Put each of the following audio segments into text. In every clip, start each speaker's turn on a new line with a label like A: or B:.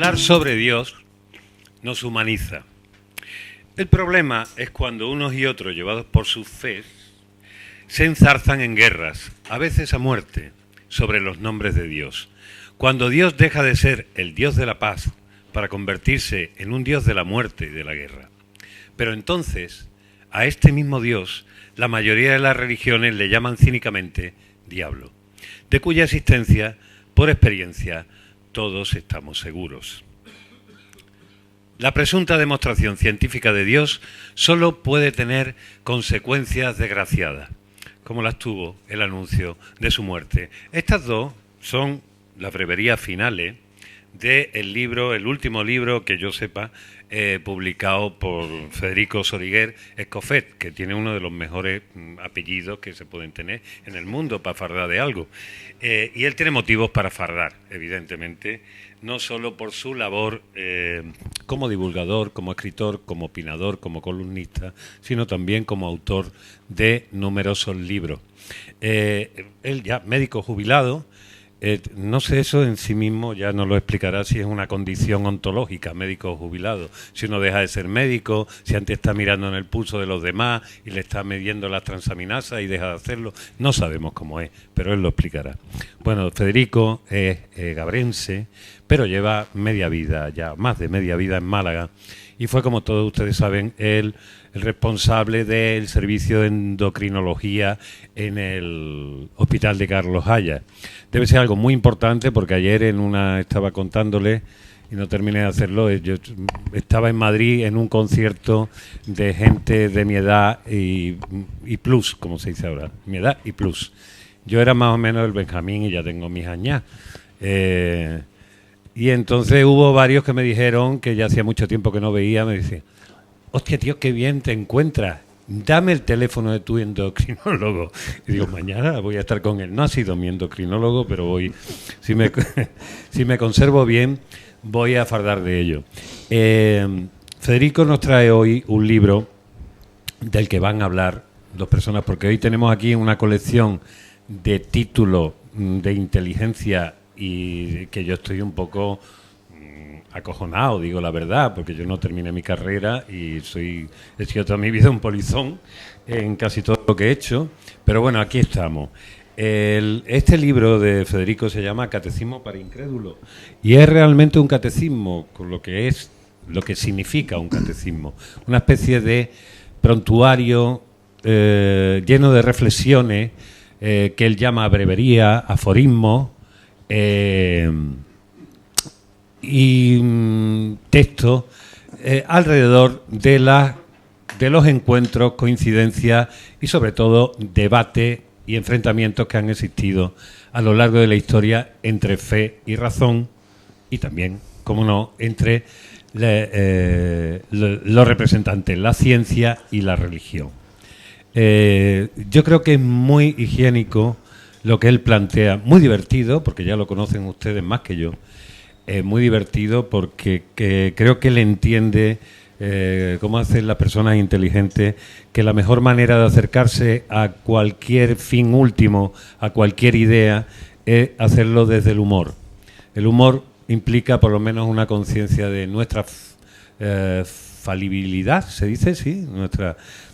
A: Hablar sobre Dios nos humaniza. El problema es cuando unos y otros, llevados por sus fe, se enzarzan en guerras, a veces a muerte, sobre los nombres de Dios. Cuando Dios deja de ser el Dios de la paz para convertirse en un Dios de la muerte y de la guerra. Pero entonces, a este mismo Dios, la mayoría de las religiones le llaman cínicamente diablo, de cuya existencia, por experiencia, todos estamos seguros. La presunta demostración científica de Dios solo puede tener consecuencias desgraciadas, como las tuvo el anuncio de su muerte. Estas dos son las breverías finales del libro, el último libro que yo sepa, publicado por Federico Soriguer Escofet, que tiene uno de los mejores apellidos que se pueden tener en el mundo para fardar de algo. Y él tiene motivos para fardar, evidentemente, no solo por su labor como divulgador, como escritor, como opinador, como columnista, sino también como autor de numerosos libros. Él ya médico jubilado, no sé, eso en sí mismo ya nos lo explicará si es una condición ontológica, médico jubilado. Si uno deja de ser médico, si antes está mirando en el pulso de los demás y le está midiendo las transaminasas y deja de hacerlo, no sabemos cómo es, pero él lo explicará. Bueno, Federico es gabrense, pero lleva media vida, ya más de media vida en Málaga, y fue, como todos ustedes saben, el responsable del servicio de endocrinología en el Hospital de Carlos Haya. Debe ser algo muy importante porque ayer estaba contándole y no terminé de hacerlo. Yo estaba en Madrid en un concierto de gente de mi edad y plus, como se dice ahora, mi edad y plus. Yo era más o menos el Benjamín y ya tengo mis años. Y entonces hubo varios que me dijeron, que ya hacía mucho tiempo que no veía, me decían: hostia, tío, qué bien te encuentras. Dame el teléfono de tu endocrinólogo. Y digo, mañana voy a estar con él. No ha sido mi endocrinólogo, pero voy, si me conservo bien, voy a fardar de ello. Federico nos trae hoy un libro del que van a hablar dos personas, porque hoy tenemos aquí una colección de títulos de inteligencia y que yo estoy un poco acojonado, digo la verdad, porque yo no terminé mi carrera y he sido toda mi vida un polizón en casi todo lo que he hecho, pero bueno, aquí estamos. Este libro de Federico se llama Catecismo para Incrédulos y es realmente un catecismo, con lo que significa un catecismo, una especie de prontuario lleno de reflexiones que él llama brevería, aforismos, y textos alrededor de los encuentros, coincidencias y sobre todo debates y enfrentamientos que han existido a lo largo de la historia entre fe y razón y también, como no, entre los representantes, la ciencia y la religión. Yo creo que es muy higiénico lo que él plantea, muy divertido, porque ya lo conocen ustedes más que yo. Muy divertido porque creo que él entiende cómo hacen las personas inteligentes, que la mejor manera de acercarse a cualquier fin último, a cualquier idea, es hacerlo desde el humor. El humor implica por lo menos una conciencia de nuestra falibilidad, se dice, sí,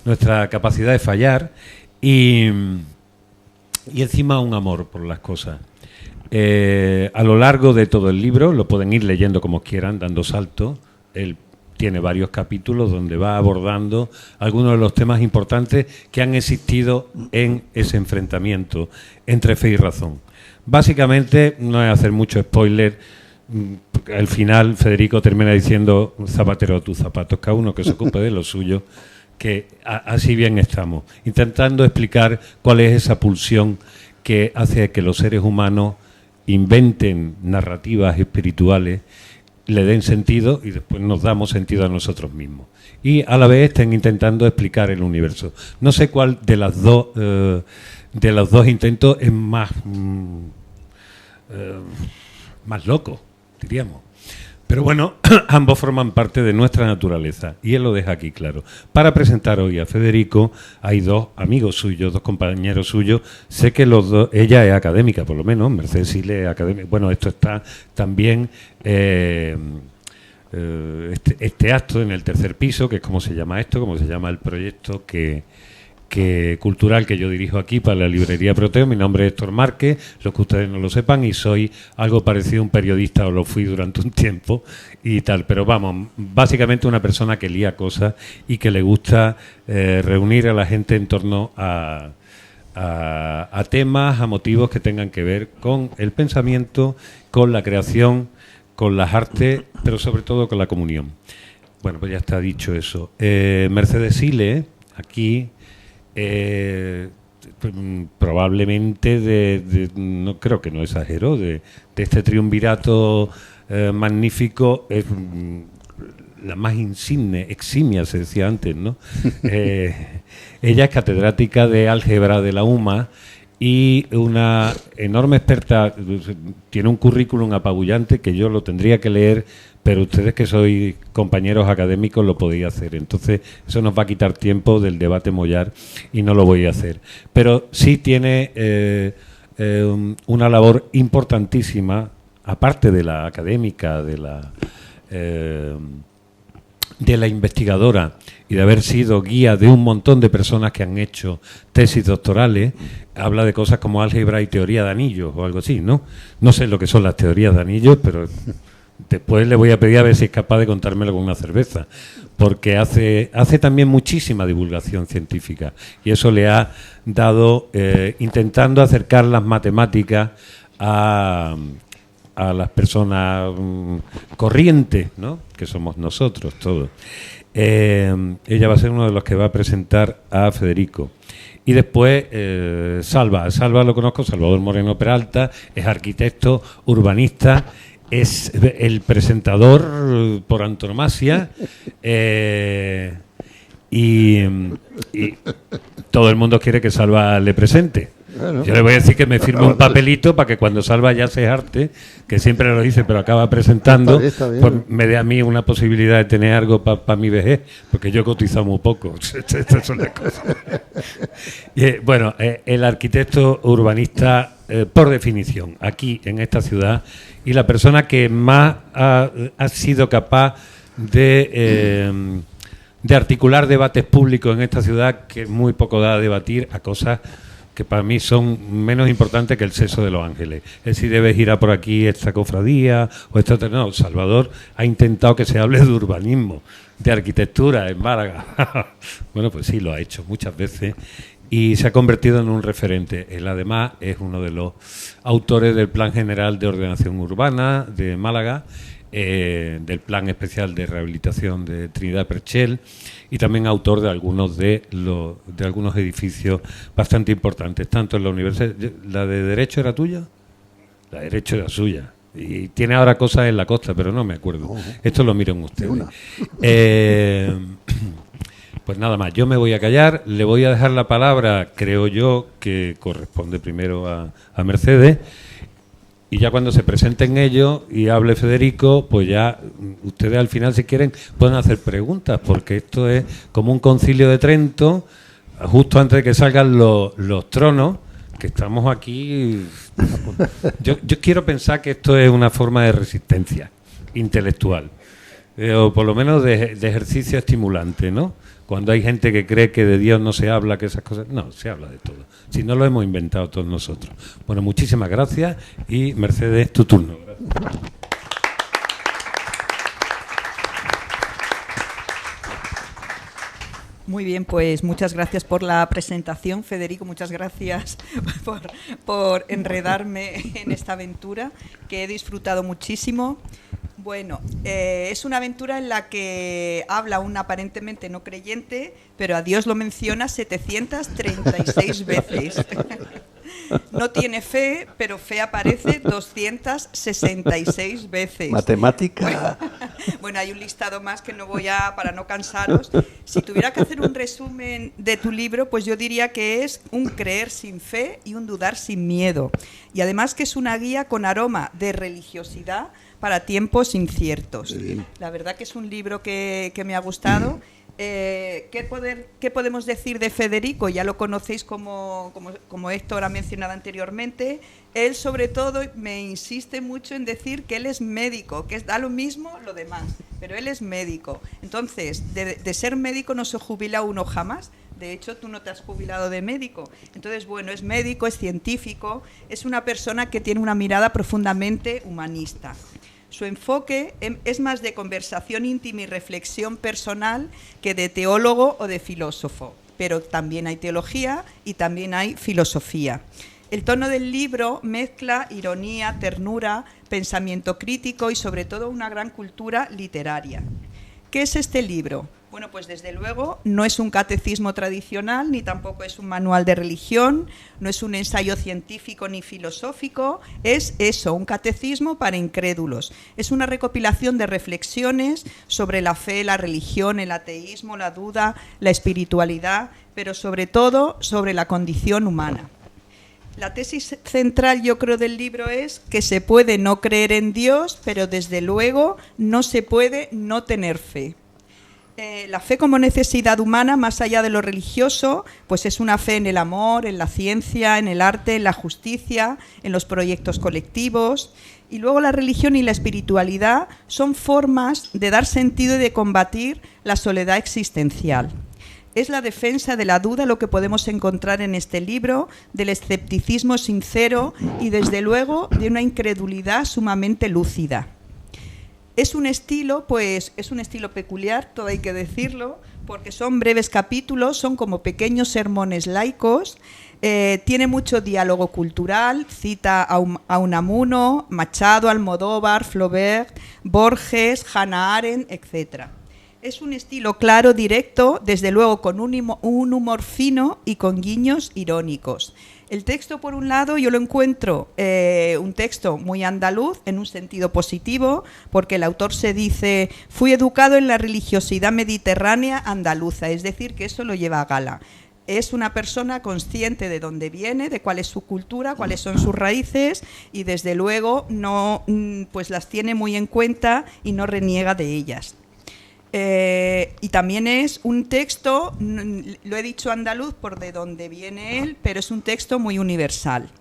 A: nuestra capacidad de fallar y encima un amor por las cosas. A lo largo de todo el libro, lo pueden ir leyendo como quieran, dando saltos. Él tiene varios capítulos donde va abordando algunos de los temas importantes que han existido en ese enfrentamiento entre fe y razón. Básicamente, no es hacer mucho spoiler, al final Federico termina diciendo: zapatero a tus zapatos, cada uno que se ocupe de lo suyo, que así bien estamos, intentando explicar cuál es esa pulsión que hace que los seres humanos inventen narrativas espirituales, le den sentido y después nos damos sentido a nosotros mismos. Y a la vez estén intentando explicar el universo. No sé cuál de los dos intentos es más loco, diríamos. Pero bueno, ambos forman parte de nuestra naturaleza y él lo deja aquí claro. Para presentar hoy a Federico hay dos amigos suyos, dos compañeros suyos. Sé que los dos, ella es académica por lo menos, Mercedes Sile es académica. Bueno, esto está también este acto en el tercer piso, que es como se llama esto, como se llama el proyecto que cultural que yo dirijo aquí para la librería Proteo. Mi nombre es Héctor Márquez, los que ustedes no lo sepan, y soy algo parecido a un periodista, o lo fui durante un tiempo y tal, pero vamos, básicamente una persona que lía cosas y que le gusta reunir a la gente en torno a temas, a motivos que tengan que ver con el pensamiento, con la creación, con las artes, pero sobre todo con la comunión. Bueno, pues ya está dicho eso. Mercedes Sile, aquí, probablemente no creo que no exagero, de este triunvirato magnífico, es la más insigne, eximia se decía antes, ¿no? Ella es catedrática de álgebra de la UMA y una enorme experta, tiene un currículum apabullante que yo lo tendría que leer, pero ustedes que sois compañeros académicos lo podéis hacer. Entonces eso nos va a quitar tiempo del debate mollar y no lo voy a hacer. Pero sí tiene una labor importantísima, aparte de la académica, de la investigadora y de haber sido guía de un montón de personas que han hecho tesis doctorales. Habla de cosas como álgebra y teoría de anillos o algo así, ¿no? No sé lo que son las teorías de anillos, pero después le voy a pedir a ver si es capaz de contármelo con una cerveza, porque hace también muchísima divulgación científica y eso le ha dado, intentando acercar las matemáticas a las personas corrientes, ¿no? Que somos nosotros todos. Ella va a ser uno de los que va a presentar a Federico. Y después Salva lo conozco, Salvador Moreno Peralta, es arquitecto, urbanista, es el presentador por antonomasia, y todo el mundo quiere que Salva le presente. Bueno, yo le voy a decir que me firme un papelito para que cuando Salva ya se arte, que siempre lo dice pero acaba presentando, está bien. Pues me dé a mí una posibilidad de tener algo para mi vejez, porque yo cotizo muy poco. Estas son las cosas. Bueno, el arquitecto urbanista por definición aquí en esta ciudad y la persona que más ha sido capaz de articular debates públicos en esta ciudad, que muy poco da a debatir a cosas que para mí son menos importantes que el sexo de los ángeles. Es si debe girar por aquí esta cofradía o esta otra. No, Salvador ha intentado que se hable de urbanismo, de arquitectura en Málaga. Bueno, pues sí, lo ha hecho muchas veces y se ha convertido en un referente. Él además es uno de los autores del Plan General de Ordenación Urbana de Málaga, del Plan Especial de Rehabilitación de Trinidad Perchel, y también autor de algunos algunos edificios bastante importantes, tanto en la universidad. ¿La de Derecho era tuya? La de Derecho era suya. Y tiene ahora cosas en la costa, pero no me acuerdo. Esto lo miren ustedes. Pues nada más, yo me voy a callar, le voy a dejar la palabra, creo yo, que corresponde primero a Mercedes. Y ya cuando se presenten ellos y hable Federico, pues ya ustedes al final, si quieren, pueden hacer preguntas, porque esto es como un concilio de Trento, justo antes de que salgan los tronos, que estamos aquí. Yo quiero pensar que esto es una forma de resistencia intelectual, o por lo menos de ejercicio estimulante, ¿no? Cuando hay gente que cree que de Dios no se habla, que esas cosas... No, se habla de todo. Si no lo hemos inventado todos nosotros. Bueno, muchísimas gracias y Mercedes, tu turno.
B: Muy bien, pues muchas gracias por la presentación, Federico. Muchas gracias por enredarme en esta aventura, que he disfrutado muchísimo. Bueno, es una aventura en la que habla un aparentemente no creyente, pero a Dios lo menciona 736 veces. No tiene fe, pero fe aparece 266 veces.
C: Matemática.
B: Bueno, hay un listado más que no voy a, para no cansaros. Si tuviera que hacer un resumen de tu libro, pues yo diría que es un creer sin fe y un dudar sin miedo. Y además que es una guía con aroma de religiosidad para tiempos inciertos. La verdad que es un libro que me ha gustado. ¿Qué podemos decir de Federico? Ya lo conocéis como Héctor ha mencionado anteriormente. Él, sobre todo, me insiste mucho en decir que él es médico, que da lo mismo lo demás, pero él es médico. Entonces, de ser médico no se jubila uno jamás. De hecho, tú no te has jubilado de médico. Entonces, bueno, es médico, es científico, es una persona que tiene una mirada profundamente humanista. Su enfoque es más de conversación íntima y reflexión personal que de teólogo o de filósofo, pero también hay teología y también hay filosofía. El tono del libro mezcla ironía, ternura, pensamiento crítico y sobre todo una gran cultura literaria. ¿Qué es este libro? Bueno, pues desde luego no es un catecismo tradicional, ni tampoco es un manual de religión, no es un ensayo científico ni filosófico, es eso, un catecismo para incrédulos. Es una recopilación de reflexiones sobre la fe, la religión, el ateísmo, la duda, la espiritualidad, pero sobre todo sobre la condición humana. La tesis central, yo creo, del libro es que se puede no creer en Dios, pero desde luego no se puede no tener fe. La fe como necesidad humana, más allá de lo religioso, pues es una fe en el amor, en la ciencia, en el arte, en la justicia, en los proyectos colectivos. Y luego la religión y la espiritualidad son formas de dar sentido y de combatir la soledad existencial. Es la defensa de la duda lo que podemos encontrar en este libro, del escepticismo sincero y, desde luego, de una incredulidad sumamente lúcida. Es un estilo, pues, es un estilo peculiar, todo hay que decirlo, porque son breves capítulos, son como pequeños sermones laicos, tiene mucho diálogo cultural, cita a Unamuno, Machado, Almodóvar, Flaubert, Borges, Hannah Arendt, etc. Es un estilo claro, directo, desde luego con un humor fino y con guiños irónicos. El texto, por un lado, yo lo encuentro un texto muy andaluz, en un sentido positivo, porque el autor se dice: fui educado en la religiosidad mediterránea andaluza, es decir, que eso lo lleva a gala. Es una persona consciente de dónde viene, de cuál es su cultura, cuáles son sus raíces y, desde luego, no, pues las tiene muy en cuenta y no reniega de ellas. Y también es un texto, lo he dicho andaluz por de dónde viene él, pero es un texto muy universal.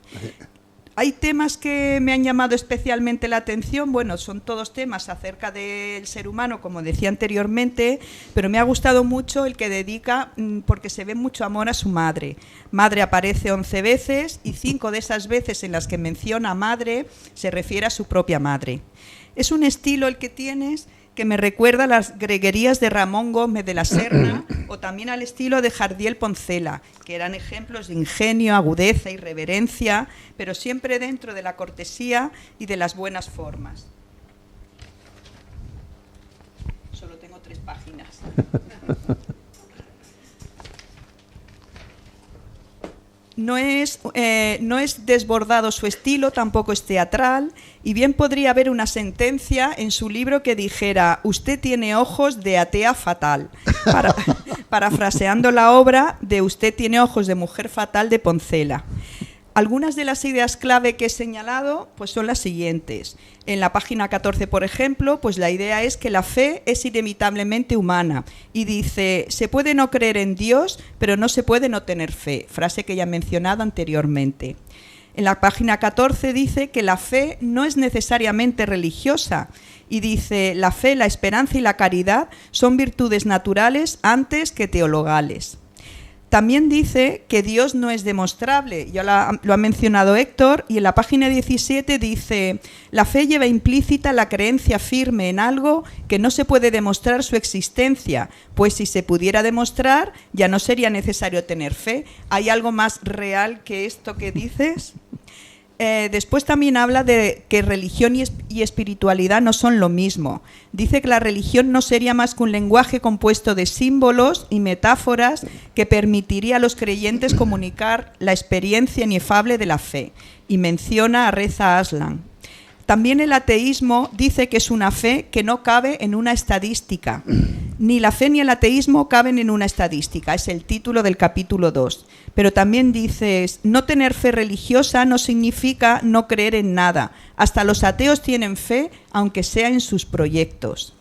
B: Hay temas que me han llamado especialmente la atención, bueno, son todos temas acerca del ser humano, como decía anteriormente, pero me ha gustado mucho el que dedica, porque se ve mucho amor a su madre. Madre aparece 11 veces y 5 de esas veces en las que menciona madre se refiere a su propia madre. Es un estilo el que tienes que me recuerda a las greguerías de Ramón Gómez de la Serna o también al estilo de Jardiel Poncela, que eran ejemplos de ingenio, agudeza y reverencia, pero siempre dentro de la cortesía y de las buenas formas. Solo tengo 3 páginas. No es desbordado su estilo, tampoco es teatral, y bien podría haber una sentencia en su libro que dijera: usted tiene ojos de atea fatal, parafraseando la obra de Usted tiene ojos de mujer fatal de Poncela. Algunas de las ideas clave que he señalado pues son las siguientes. En la página 14, por ejemplo, pues la idea es que la fe es inevitablemente humana y dice: se puede no creer en Dios, pero no se puede no tener fe, frase que ya he mencionado anteriormente. En la página 14 dice que la fe no es necesariamente religiosa y dice: la fe, la esperanza y la caridad son virtudes naturales antes que teologales. También dice que Dios no es demostrable, ya lo ha mencionado Héctor, y en la página 17 dice: la fe lleva implícita la creencia firme en algo que no se puede demostrar su existencia, pues si se pudiera demostrar ya no sería necesario tener fe. ¿Hay algo más real que esto que dices? Después también habla de que religión y espiritualidad no son lo mismo. Dice que la religión no sería más que un lenguaje compuesto de símbolos y metáforas que permitiría a los creyentes comunicar la experiencia inefable de la fe. Y menciona a Reza Aslan. También el ateísmo dice que es una fe que no cabe en una estadística. Ni la fe ni el ateísmo caben en una estadística, es el título del capítulo 2. Pero también dices, no tener fe religiosa no significa no creer en nada. Hasta los ateos tienen fe, aunque sea en sus proyectos.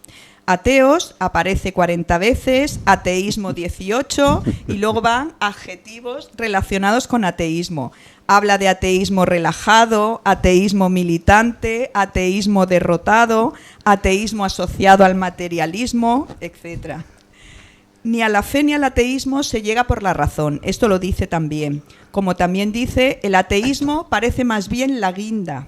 B: Ateos aparece 40 veces, ateísmo 18, y luego van adjetivos relacionados con ateísmo. Habla de ateísmo relajado, ateísmo militante, ateísmo derrotado, ateísmo asociado al materialismo, etc. Ni a la fe ni al ateísmo se llega por la razón, esto lo dice también. Como también dice, el ateísmo parece más bien la guinda.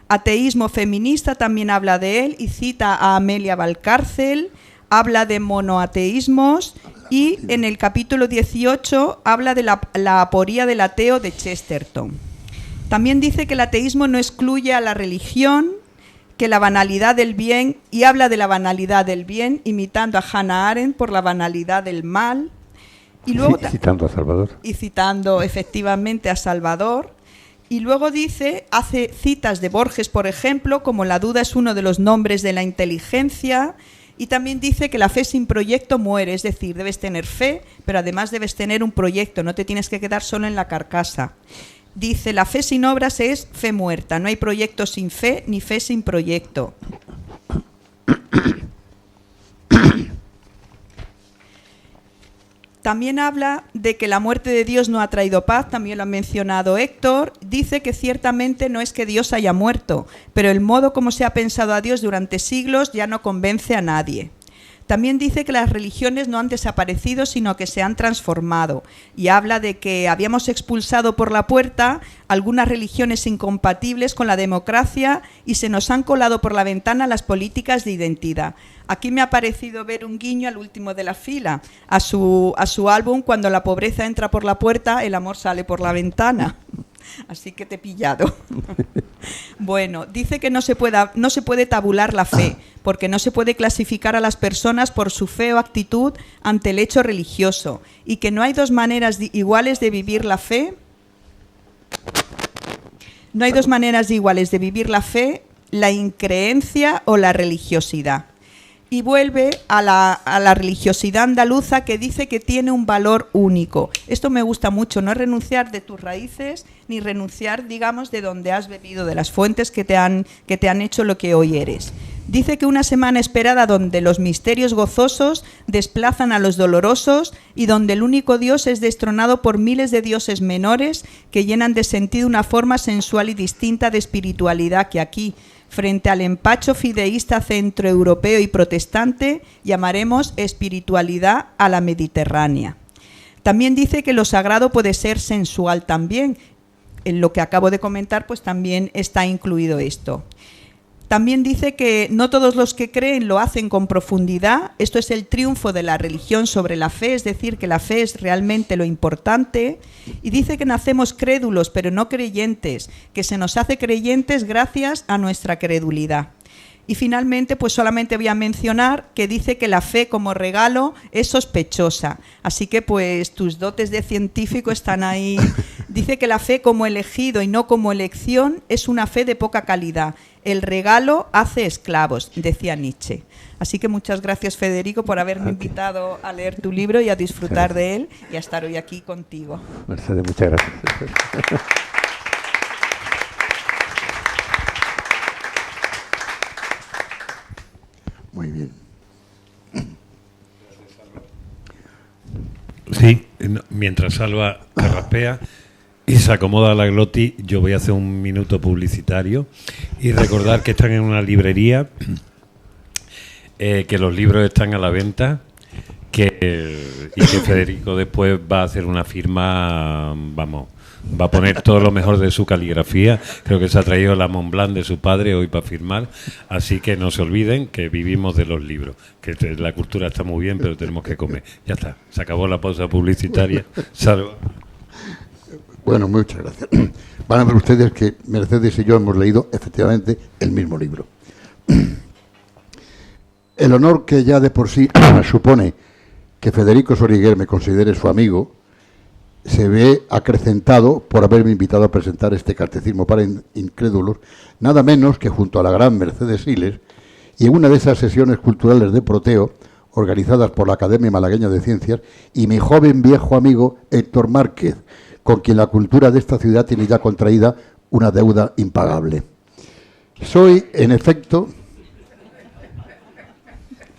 B: Ateísmo feminista también habla de él y cita a Amelia Valcárcel, habla de monoateísmos y en el capítulo 18 habla de la aporía del ateo de Chesterton. También dice que el ateísmo no excluye a la religión, que la banalidad del bien, y habla de la banalidad del bien imitando a Hannah Arendt por la banalidad del mal. Y luego,
C: citando a Salvador.
B: Y citando efectivamente a Salvador. Y luego hace citas de Borges, por ejemplo, como la duda es uno de los nombres de la inteligencia, y también dice que la fe sin proyecto muere, es decir, debes tener fe, pero además debes tener un proyecto, no te tienes que quedar solo en la carcasa. Dice, la fe sin obras es fe muerta, no hay proyecto sin fe, ni fe sin proyecto. También habla de que la muerte de Dios no ha traído paz, también lo ha mencionado Héctor. Dice que ciertamente no es que Dios haya muerto, pero el modo como se ha pensado a Dios durante siglos ya no convence a nadie. También dice que las religiones no han desaparecido, sino que se han transformado. Y habla de que habíamos expulsado por la puerta algunas religiones incompatibles con la democracia y se nos han colado por la ventana las políticas de identidad. Aquí me ha parecido ver un guiño al último de la fila, a su álbum Cuando la pobreza entra por la puerta, el amor sale por la ventana. Así que te he pillado. Bueno, dice que no se puede tabular la fe, porque no se puede clasificar a las personas por su fe o actitud ante el hecho religioso, y que no hay dos maneras iguales de vivir la fe. No hay dos maneras iguales de vivir la fe, la increencia o la religiosidad. Y vuelve a la religiosidad andaluza, que dice que tiene un valor único. Esto me gusta mucho, no es renunciar de tus raíces, ni renunciar, digamos, de donde has bebido, de las fuentes que te han hecho lo que hoy eres. Dice que una semana esperada donde los misterios gozosos desplazan a los dolorosos y donde el único Dios es destronado por miles de dioses menores que llenan de sentido una forma sensual y distinta de espiritualidad que aquí, frente al empacho fideísta centroeuropeo y protestante, llamaremos espiritualidad a la mediterránea. También dice que lo sagrado puede ser sensual también. En lo que acabo de comentar, pues también está incluido esto. También dice que no todos los que creen lo hacen con profundidad. Esto es el triunfo de la religión sobre la fe, es decir, que la fe es realmente lo importante. Y dice que nacemos crédulos, pero no creyentes, que se nos hace creyentes gracias a nuestra credulidad. Y finalmente, pues solamente voy a mencionar que dice que la fe como regalo es sospechosa. Así que pues tus dotes de científico están ahí. Dice que la fe como elegido y no como elección es una fe de poca calidad. El regalo hace esclavos, decía Nietzsche. Así que muchas gracias, Federico, por haberme invitado a leer tu libro y a disfrutar de él y a estar hoy aquí contigo.
C: Mercedes, muchas gracias. Muy bien.
A: Sí, mientras Salva carraspea y se acomoda la glotis, yo voy a hacer un minuto publicitario y recordar que están en una librería, que los libros están a la venta, y que Federico después va a hacer una firma, va a poner todo lo mejor de su caligrafía. Creo que se ha traído la Mont Blanc de su padre hoy para firmar, así que no se olviden que vivimos de los libros, que la cultura está muy bien, pero tenemos que comer. Ya está, se acabó la pausa publicitaria. Salva.
C: Bueno, muchas gracias. Van a ver ustedes que Mercedes y yo hemos leído efectivamente el mismo libro. El honor que ya de por sí supone que Federico Soriguer me considere su amigo se ve acrecentado por haberme invitado a presentar este catecismo para incrédulos, nada menos que junto a la gran Mercedes Siles, y en una de esas sesiones culturales de Proteo, organizadas por la Academia Malagueña de Ciencias, y mi joven viejo amigo Héctor Márquez, con quien la cultura de esta ciudad tiene ya contraída una deuda impagable. Soy, en efecto,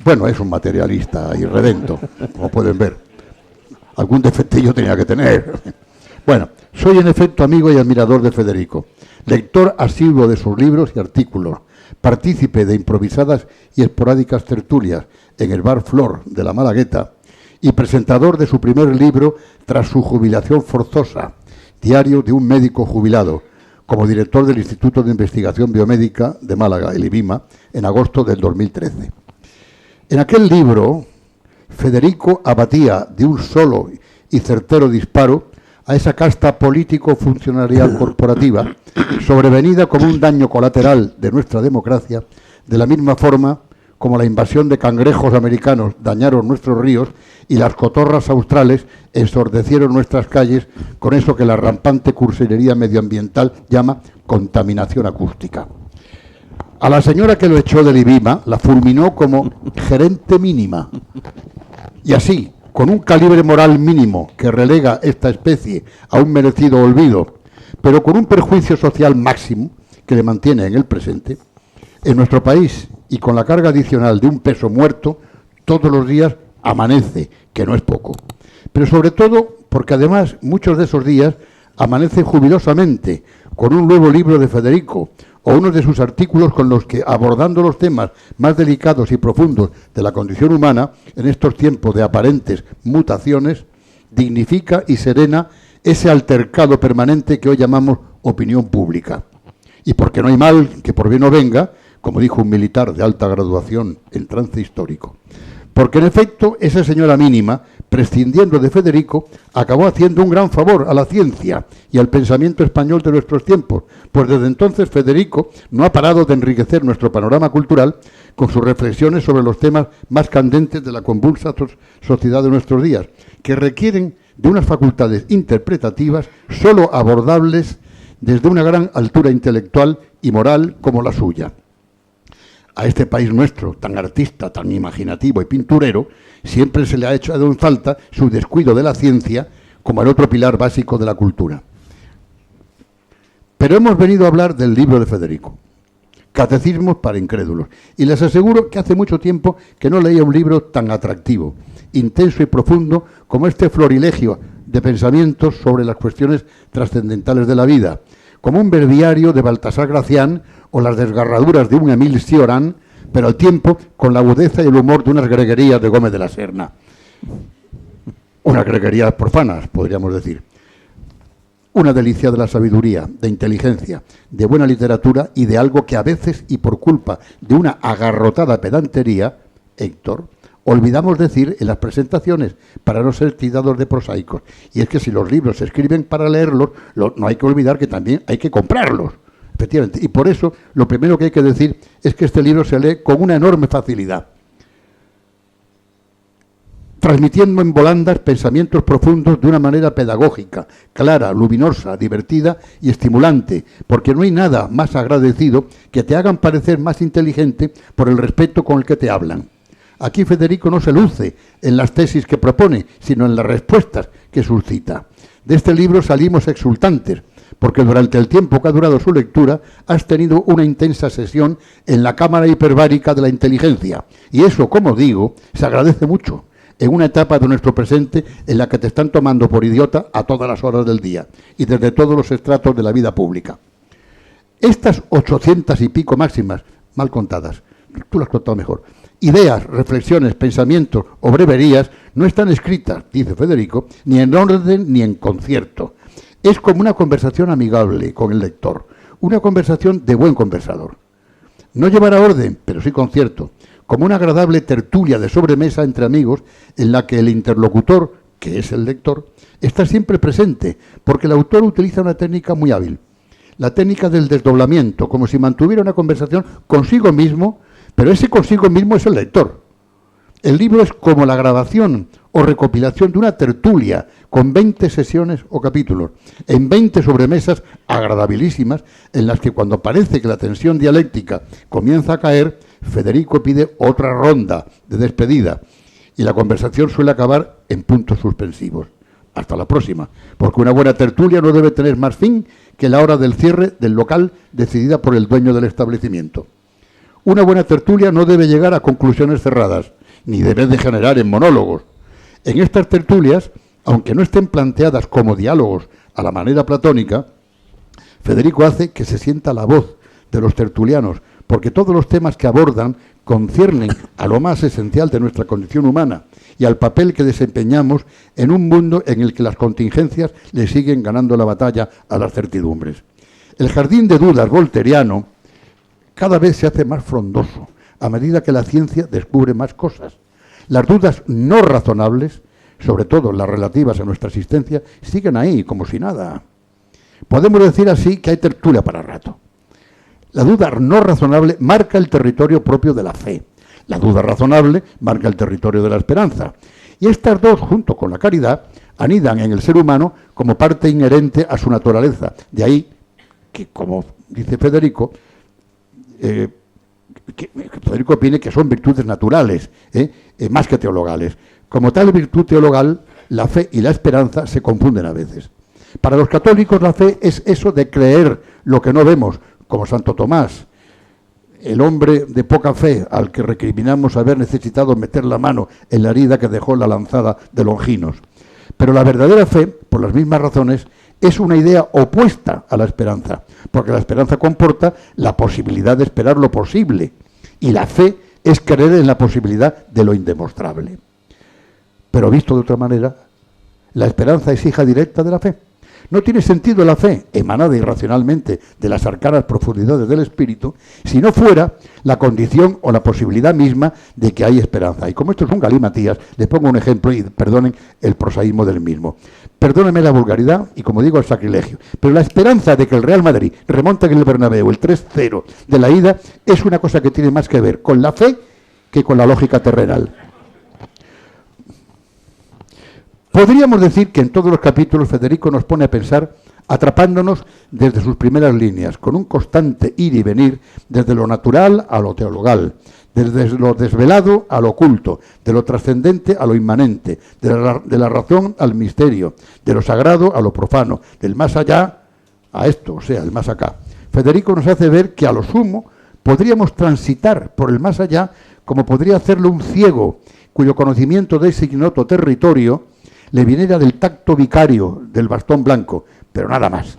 C: bueno, es un materialista irredento, como pueden ver. Algún defectillo tenía que tener. Bueno, soy en efecto amigo y admirador de Federico, lector asiduo de sus libros y artículos, partícipe de improvisadas y esporádicas tertulias en el Bar Flor de la Malagueta y presentador de su primer libro tras su jubilación forzosa, Diario de un médico jubilado, como director del Instituto de Investigación Biomédica de Málaga, el IBIMA, en agosto del 2013. En aquel libro, Federico abatía de un solo y certero disparo a esa casta político-funcionarial corporativa, sobrevenida como un daño colateral de nuestra democracia, de la misma forma como la invasión de cangrejos americanos dañaron nuestros ríos y las cotorras australes ensordecieron nuestras calles con eso que la rampante cursilería medioambiental llama contaminación acústica. A la señora que lo echó del IBIMA la fulminó como gerente mínima. Y así, con un calibre moral mínimo que relega esta especie a un merecido olvido, pero con un perjuicio social máximo que le mantiene en el presente, en nuestro país, y con la carga adicional de un peso muerto, todos los días amanece, que no es poco. Pero sobre todo porque además muchos de esos días amanecen jubilosamente con un nuevo libro de Federico o uno de sus artículos con los que, abordando los temas más delicados y profundos de la condición humana en estos tiempos de aparentes mutaciones, dignifica y serena ese altercado permanente que hoy llamamos opinión pública. Y porque no hay mal que por bien no venga, como dijo un militar de alta graduación en trance histórico. Porque en efecto, esa señora mínima, prescindiendo de Federico, acabó haciendo un gran favor a la ciencia y al pensamiento español de nuestros tiempos, pues desde entonces Federico no ha parado de enriquecer nuestro panorama cultural con sus reflexiones sobre los temas más candentes de la convulsa sociedad de nuestros días, que requieren de unas facultades interpretativas sólo abordables desde una gran altura intelectual y moral como la suya. A este país nuestro, tan artista, tan imaginativo y pinturero, siempre se le ha echado en falta su descuido de la ciencia como el otro pilar básico de la cultura. Pero hemos venido a hablar del libro de Federico, Catecismos para incrédulos, y les aseguro que hace mucho tiempo que no leía un libro tan atractivo, intenso y profundo como este florilegio de pensamientos sobre las cuestiones trascendentales de la vida, como un breviario de Baltasar Gracián o las desgarraduras de un Émile Cioran, pero al tiempo con la agudeza y el humor de unas greguerías de Gómez de la Serna. Unas greguerías profanas, podríamos decir. Una delicia de la sabiduría, de inteligencia, de buena literatura y de algo que a veces, y por culpa de una agarrotada pedantería, Héctor, olvidamos decir en las presentaciones para no ser tildados de prosaicos. Y es que si los libros se escriben para leerlos, no hay que olvidar que también hay que comprarlos. Efectivamente. Y por eso lo primero que hay que decir es que este libro se lee con una enorme facilidad, transmitiendo en volandas pensamientos profundos de una manera pedagógica, clara, luminosa, divertida y estimulante, porque no hay nada más agradecido que te hagan parecer más inteligente por el respeto con el que te hablan. Aquí Federico no se luce en las tesis que propone, sino en las respuestas que suscita. De este libro salimos exultantes, porque durante el tiempo que ha durado su lectura has tenido una intensa sesión en la cámara hiperbárica de la inteligencia. Y eso, como digo, se agradece mucho en una etapa de nuestro presente en la que te están tomando por idiota a todas las horas del día y desde todos los estratos de la vida pública. Estas 800 y pico máximas, mal contadas, tú las has contado mejor, ideas, reflexiones, pensamientos o breverías no están escritas, dice Federico, ni en orden ni en concierto. Es como una conversación amigable con el lector, una conversación de buen conversador. No llevará orden, pero sí concierto, como una agradable tertulia de sobremesa entre amigos en la que el interlocutor, que es el lector, está siempre presente, porque el autor utiliza una técnica muy hábil, la técnica del desdoblamiento, como si mantuviera una conversación consigo mismo, pero ese consigo mismo es el lector. El libro es como la grabación o recopilación de una tertulia con 20 sesiones o capítulos, en 20 sobremesas agradabilísimas, en las que cuando parece que la tensión dialéctica comienza a caer, Federico pide otra ronda de despedida y la conversación suele acabar en puntos suspensivos. Hasta la próxima, porque una buena tertulia no debe tener más fin que la hora del cierre del local decidida por el dueño del establecimiento. Una buena tertulia no debe llegar a conclusiones cerradas, ni debe degenerar en monólogos. En estas tertulias, aunque no estén planteadas como diálogos a la manera platónica, Federico hace que se sienta la voz de los tertulianos, porque todos los temas que abordan conciernen a lo más esencial de nuestra condición humana y al papel que desempeñamos en un mundo en el que las contingencias le siguen ganando la batalla a las certidumbres. El jardín de dudas volteriano cada vez se hace más frondoso a medida que la ciencia descubre más cosas. Las dudas no razonables, sobre todo las relativas a nuestra existencia, siguen ahí como si nada. Podemos decir así que hay tertulia para rato. La duda no razonable marca el territorio propio de la fe. La duda razonable marca el territorio de la esperanza. Y estas dos, junto con la caridad, anidan en el ser humano como parte inherente a su naturaleza. De ahí que, como dice Federico, Federico opine que son virtudes naturales, más que teologales. Como tal virtud teologal, la fe y la esperanza se confunden a veces. Para los católicos la fe es eso de creer lo que no vemos, como Santo Tomás, el hombre de poca fe al que recriminamos haber necesitado meter la mano en la herida que dejó la lanzada de Longinos. Pero la verdadera fe, por las mismas razones, es una idea opuesta a la esperanza, porque la esperanza comporta la posibilidad de esperar lo posible, y la fe es creer en la posibilidad de lo indemostrable. Pero visto de otra manera, la esperanza es hija directa de la fe. No tiene sentido la fe, emanada irracionalmente de las arcanas profundidades del espíritu, si no fuera la condición o la posibilidad misma de que hay esperanza. Y como esto es un galimatías, les pongo un ejemplo y perdonen el prosaísmo del mismo. Perdónenme la vulgaridad y, como digo, el sacrilegio. Pero la esperanza de que el Real Madrid remonte en el Bernabéu el 3-0 de la ida es una cosa que tiene más que ver con la fe que con la lógica terrenal. Podríamos decir que en todos los capítulos Federico nos pone a pensar atrapándonos desde sus primeras líneas, con un constante ir y venir desde lo natural a lo teologal, desde lo desvelado a lo oculto, de lo trascendente a lo inmanente, de la razón al misterio, de lo sagrado a lo profano, del más allá a esto, o sea, el más acá. Federico nos hace ver que a lo sumo podríamos transitar por el más allá como podría hacerlo un ciego, cuyo conocimiento de ese ignoto territorio le viniera del tacto vicario del bastón blanco, pero nada más.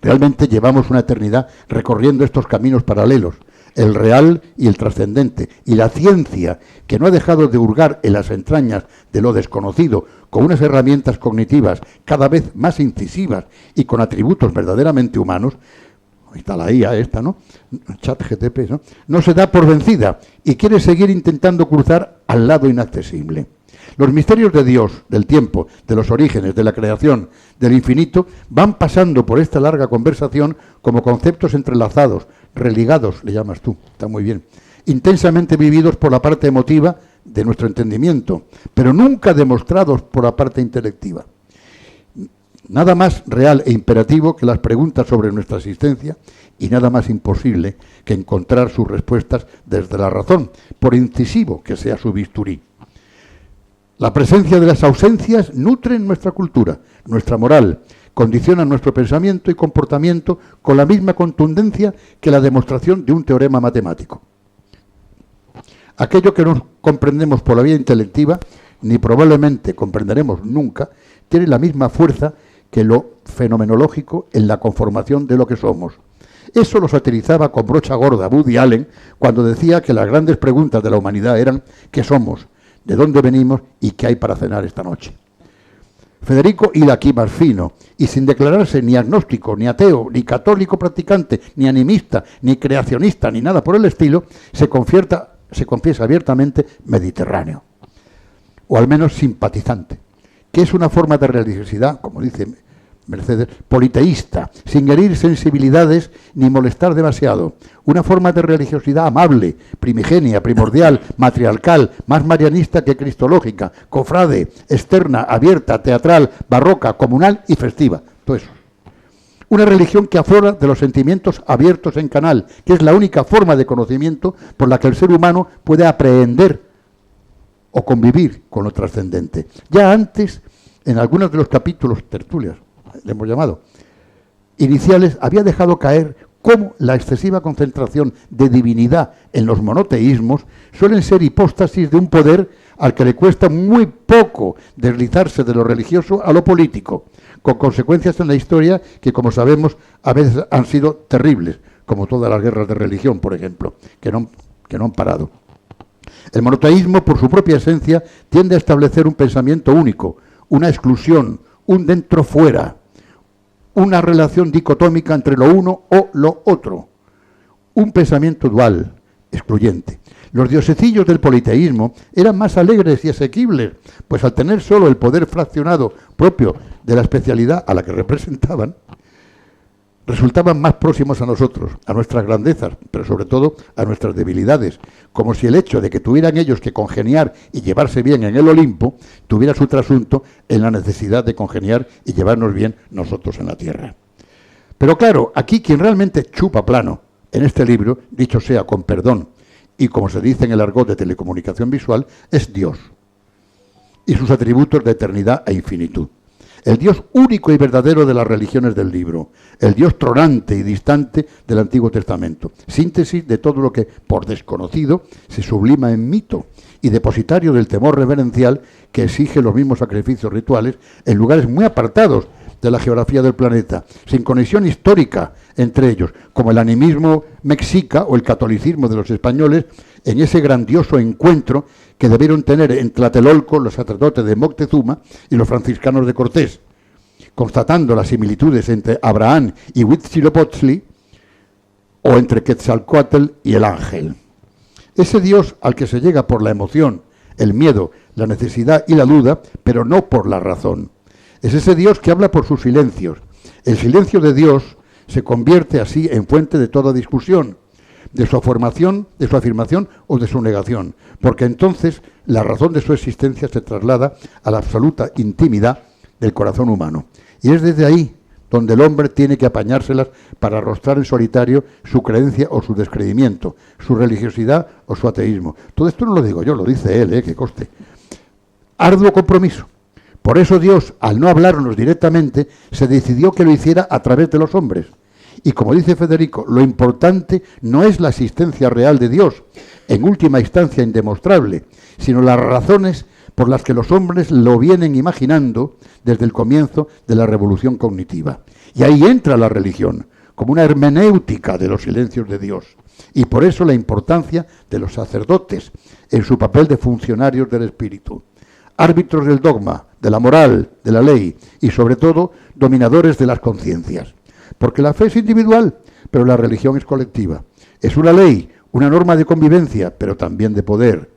C: Realmente llevamos una eternidad recorriendo estos caminos paralelos, el real y el trascendente, y la ciencia, que no ha dejado de hurgar en las entrañas de lo desconocido, con unas herramientas cognitivas cada vez más incisivas y con atributos verdaderamente humanos. Ahí está la IA esta, ¿no? ChatGPT, ¿no? No se da por vencida y quiere seguir intentando cruzar al lado inaccesible. Los misterios de Dios, del tiempo, de los orígenes, de la creación, del infinito, van pasando por esta larga conversación como conceptos entrelazados, religados, le llamas tú, está muy bien, intensamente vividos por la parte emotiva de nuestro entendimiento, pero nunca demostrados por la parte intelectiva. Nada más real e imperativo que las preguntas sobre nuestra existencia y nada más imposible que encontrar sus respuestas desde la razón, por incisivo que sea su bisturí. La presencia de las ausencias nutre nuestra cultura, nuestra moral, condiciona nuestro pensamiento y comportamiento con la misma contundencia que la demostración de un teorema matemático. Aquello que no comprendemos por la vía intelectiva, ni probablemente comprenderemos nunca, tiene la misma fuerza que lo fenomenológico en la conformación de lo que somos. Eso lo satirizaba con brocha gorda Woody Allen cuando decía que las grandes preguntas de la humanidad eran ¿qué somos?, ¿de dónde venimos y qué hay para cenar esta noche? Federico iba aquí más fino, y sin declararse ni agnóstico, ni ateo, ni católico practicante, ni animista, ni creacionista, ni nada por el estilo, se confiesa abiertamente mediterráneo, o al menos simpatizante, que es una forma de religiosidad, como dice Mercedes, politeísta, sin herir sensibilidades ni molestar demasiado. Una forma de religiosidad amable, primigenia, primordial, matriarcal, más marianista que cristológica, cofrade, externa, abierta, teatral, barroca, comunal y festiva. Todo eso. Una religión que aflora de los sentimientos abiertos en canal, que es la única forma de conocimiento por la que el ser humano puede aprehender o convivir con lo trascendente. Ya antes, en algunos de los capítulos, tertulias, le hemos llamado, iniciales, había dejado caer cómo la excesiva concentración de divinidad en los monoteísmos suelen ser hipóstasis de un poder al que le cuesta muy poco deslizarse de lo religioso a lo político, con consecuencias en la historia que, como sabemos, a veces han sido terribles, como todas las guerras de religión, por ejemplo, que no han parado. El monoteísmo, por su propia esencia, tiende a establecer un pensamiento único, una exclusión, un dentro-fuera, una relación dicotómica entre lo uno o lo otro, un pensamiento dual, excluyente. Los diosecillos del politeísmo eran más alegres y asequibles, pues al tener solo el poder fraccionado propio de la especialidad a la que representaban, resultaban más próximos a nosotros, a nuestras grandezas, pero sobre todo a nuestras debilidades, como si el hecho de que tuvieran ellos que congeniar y llevarse bien en el Olimpo tuviera su trasunto en la necesidad de congeniar y llevarnos bien nosotros en la tierra. Pero claro, aquí quien realmente chupa plano en este libro, dicho sea con perdón, y como se dice en el argot de telecomunicación visual, es Dios y sus atributos de eternidad e infinitud. El Dios único y verdadero de las religiones del libro, el Dios tronante y distante del Antiguo Testamento, síntesis de todo lo que, por desconocido, se sublima en mito y depositario del temor reverencial que exige los mismos sacrificios rituales en lugares muy apartados de la geografía del planeta, sin conexión histórica entre ellos, como el animismo mexica o el catolicismo de los españoles, en ese grandioso encuentro que debieron tener en Tlatelolco los sacerdotes de Moctezuma y los franciscanos de Cortés, constatando las similitudes entre Abraham y Huitzilopochtli o entre Quetzalcóatl y el ángel. Ese Dios al que se llega por la emoción, el miedo, la necesidad y la duda, pero no por la razón. Es ese Dios que habla por sus silencios. El silencio de Dios se convierte así en fuente de toda discusión, de su afirmación o de su negación, porque entonces la razón de su existencia se traslada a la absoluta intimidad del corazón humano. Y es desde ahí donde el hombre tiene que apañárselas para arrostrar en solitario su creencia o su descreimiento, su religiosidad o su ateísmo. Todo esto no lo digo yo, lo dice él, que conste. Arduo compromiso. Por eso Dios, al no hablarnos directamente, se decidió que lo hiciera a través de los hombres. Y como dice Federico, lo importante no es la existencia real de Dios, en última instancia indemostrable, sino las razones por las que los hombres lo vienen imaginando desde el comienzo de la revolución cognitiva. Y ahí entra la religión, como una hermenéutica de los silencios de Dios. Y por eso la importancia de los sacerdotes en su papel de funcionarios del espíritu, árbitros del dogma, de la moral, de la ley y sobre todo dominadores de las conciencias. Porque la fe es individual, pero la religión es colectiva. Es una ley, una norma de convivencia, pero también de poder.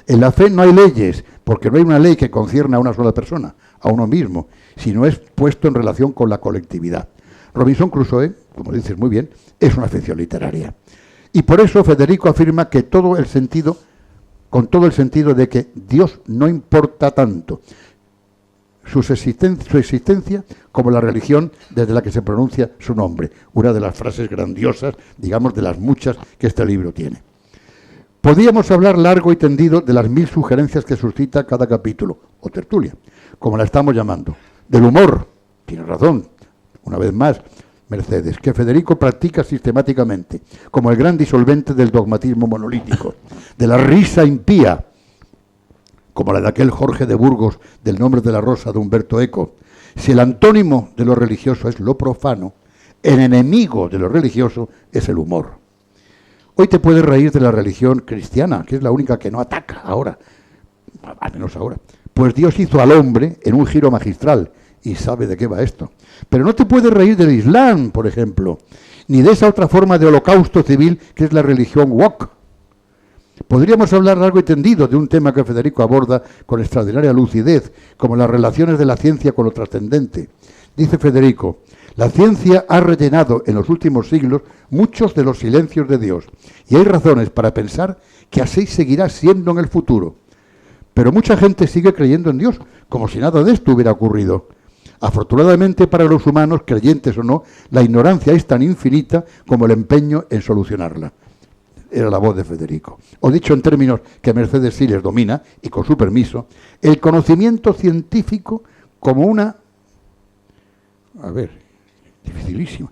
C: En la fe no hay leyes, porque no hay una ley que concierna a una sola persona, a uno mismo, sino es puesto en relación con la colectividad. Robinson Crusoe, como dices muy bien, es una ficción literaria. Y por eso Federico afirma que con todo el sentido de que Dios no importa tanto su existencia como la religión desde la que se pronuncia su nombre. Una de las frases grandiosas, digamos, de las muchas que este libro tiene. Podríamos hablar largo y tendido de las 1000 sugerencias que suscita cada capítulo, o tertulia, como la estamos llamando. Del humor, tiene razón, una vez más, Mercedes, que Federico practica sistemáticamente, como el gran disolvente del dogmatismo monolítico. De la risa impía, como la de aquel Jorge de Burgos del Nombre de la Rosa de Humberto Eco. Si el antónimo de lo religioso es lo profano, el enemigo de lo religioso es el humor. Hoy te puedes reír de la religión cristiana, que es la única que no ataca ahora, al menos ahora. Pues Dios hizo al hombre en un giro magistral, y sabe de qué va esto. Pero no te puedes reír del Islam, por ejemplo, ni de esa otra forma de holocausto civil que es la religión woke. Podríamos hablar largo y tendido de un tema que Federico aborda con extraordinaria lucidez, como las relaciones de la ciencia con lo trascendente, Dice Federico, la ciencia ha rellenado en los últimos siglos muchos de los silencios de Dios y hay razones para pensar que así seguirá siendo en el futuro. Pero mucha gente sigue creyendo en Dios, como si nada de esto hubiera ocurrido. Afortunadamente para los humanos, creyentes o no, la ignorancia es tan infinita como el empeño en solucionarla. Era la voz de Federico. O dicho en términos que Mercedes Siles domina, y con su permiso, el conocimiento científico como una... dificilísimo.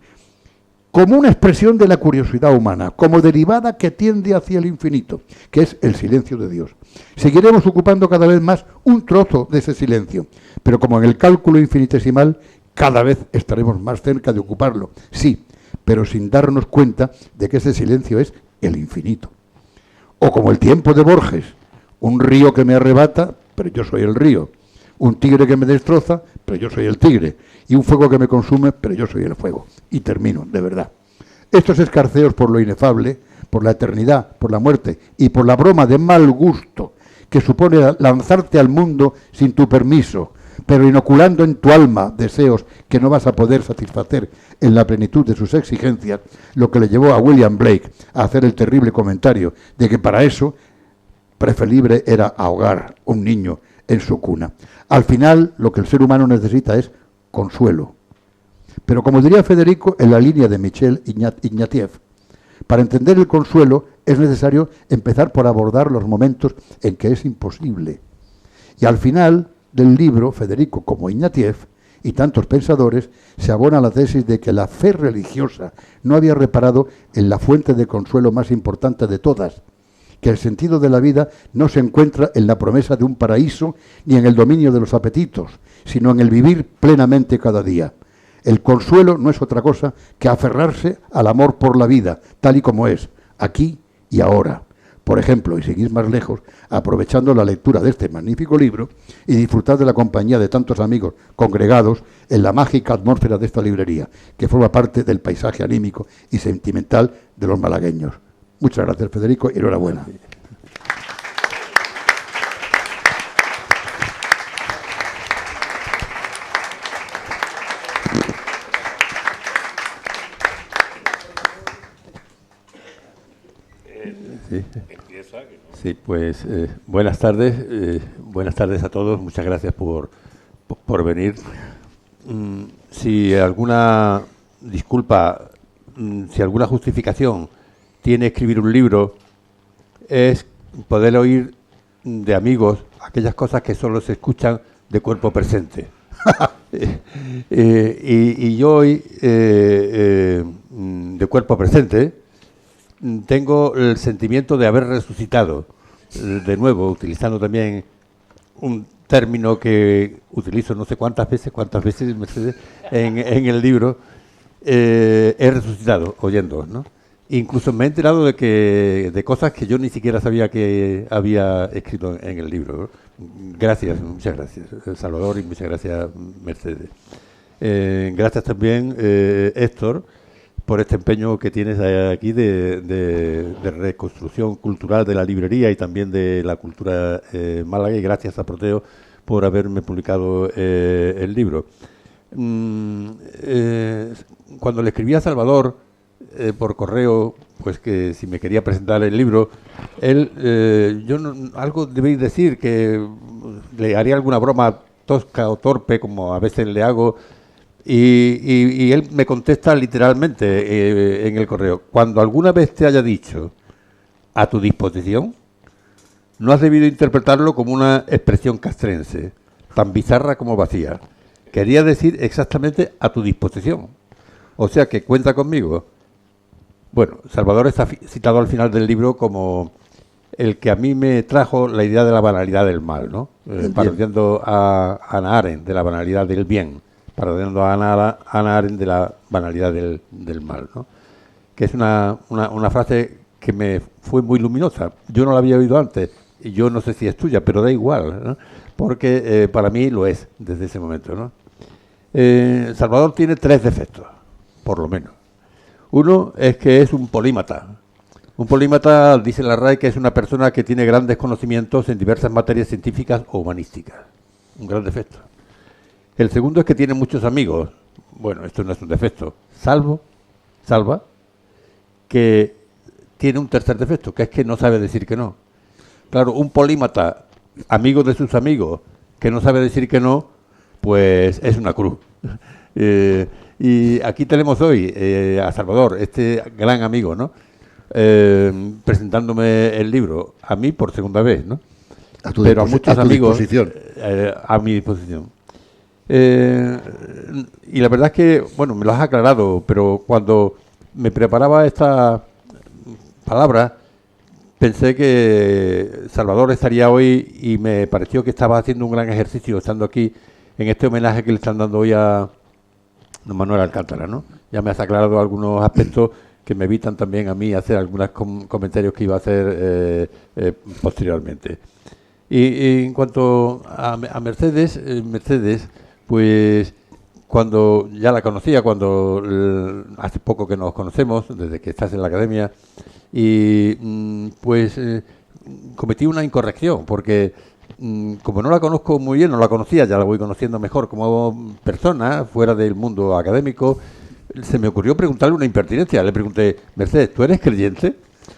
C: Como una expresión de la curiosidad humana, como derivada que tiende hacia el infinito, que es el silencio de Dios. Seguiremos ocupando cada vez más un trozo de ese silencio, pero como en el cálculo infinitesimal, cada vez estaremos más cerca de ocuparlo. Sí, pero sin darnos cuenta de que ese silencio es el infinito. O como el tiempo de Borges, un río que me arrebata, pero yo soy el río. Un tigre que me destroza, pero yo soy el tigre. Y un fuego que me consume, pero yo soy el fuego. Y termino, de verdad. Estos escarceos por lo inefable, por la eternidad, por la muerte y por la broma de mal gusto que supone lanzarte al mundo sin tu permiso, pero inoculando en tu alma deseos que no vas a poder satisfacer en la plenitud de sus exigencias, lo que le llevó a William Blake a hacer el terrible comentario de que para eso preferible era ahogar un niño en su cuna. Al final, lo que el ser humano necesita es consuelo. Pero como diría Federico, en la línea de Michel Ignatieff, para entender el consuelo es necesario empezar por abordar los momentos en que es imposible. Y al final del libro, Federico, como Ignatieff y tantos pensadores, se abona la tesis de que la fe religiosa no había reparado en la fuente de consuelo más importante de todas, que el sentido de la vida no se encuentra en la promesa de un paraíso ni en el dominio de los apetitos, sino en el vivir plenamente cada día. El consuelo no es otra cosa que aferrarse al amor por la vida, tal y como es, aquí y ahora. Por ejemplo, y seguir más lejos, aprovechando la lectura de este magnífico libro y disfrutar de la compañía de tantos amigos congregados en la mágica atmósfera de esta librería, que forma parte del paisaje anímico y sentimental de los malagueños. Muchas gracias, Federico, y enhorabuena.
D: Sí, pues buenas tardes a todos, muchas gracias por venir. Si alguna disculpa, si alguna justificación tiene escribir un libro, es poder oír de amigos aquellas cosas que solo se escuchan de cuerpo presente. Y yo hoy, de cuerpo presente, tengo el sentimiento de haber resucitado de nuevo, utilizando también un término que utilizo no sé cuántas veces, Mercedes, en el libro. He resucitado oyendo, ¿no? Incluso me he enterado de cosas que yo ni siquiera sabía que había escrito en el libro, ¿no? Gracias, muchas gracias, Salvador, y muchas gracias, Mercedes. Gracias también, Héctor, por este empeño que tienes aquí de reconstrucción cultural de la librería y también de la cultura málaga, y gracias a Proteo por haberme publicado el libro. Cuando le escribí a Salvador por correo, pues que si me quería presentar el libro, algo debéis decir, que le haría alguna broma tosca o torpe, como a veces le hago, y él me contesta literalmente en el correo: cuando alguna vez te haya dicho a tu disposición, no has debido interpretarlo como una expresión castrense, tan bizarra como vacía. Quería decir exactamente a tu disposición. O sea que cuenta conmigo. Bueno, Salvador está citado al final del libro como el que a mí me trajo la idea de la banalidad del mal, ¿no? Parodiando a Hannah Arendt de la banalidad del bien, parodiando a Hannah Arendt de la banalidad del mal, ¿no? Que es una frase que me fue muy luminosa. Yo no la había oído antes, y yo no sé si es tuya, pero da igual, ¿no? Porque para mí lo es desde ese momento, ¿no? Salvador tiene 3 defectos, por lo menos. Uno es que es un polímata. Un polímata, dice la RAE, que es una persona que tiene grandes conocimientos en diversas materias científicas o humanísticas. Un gran defecto. El segundo es que tiene muchos amigos. Bueno, esto no es un defecto. Salva, que tiene un tercer defecto, que es que no sabe decir que no. Claro, un polímata, amigo de sus amigos, que no sabe decir que no, pues es una cruz. Y aquí tenemos hoy a Salvador, este gran amigo, ¿no? Presentándome el libro, a mí por segunda vez, ¿no? Pero a muchos amigos a mi disposición. Y la verdad es que, bueno, me lo has aclarado, pero cuando me preparaba esta palabra, pensé que Salvador estaría hoy y me pareció que estaba haciendo un gran ejercicio estando aquí en este homenaje que le están dando hoy a don Manuel Alcántara, ¿no? Ya me has aclarado algunos aspectos que me evitan también a mí hacer algunos comentarios que iba a hacer posteriormente. Y en cuanto a Mercedes, pues cuando ya la conocía, hace poco que nos conocemos, desde que estás en la academia, y pues cometí una incorrección, porque como no la conozco muy bien, no la conocía, ya la voy conociendo mejor como persona, fuera del mundo académico, se me ocurrió preguntarle una impertinencia. Le pregunté, Mercedes, ¿tú eres creyente?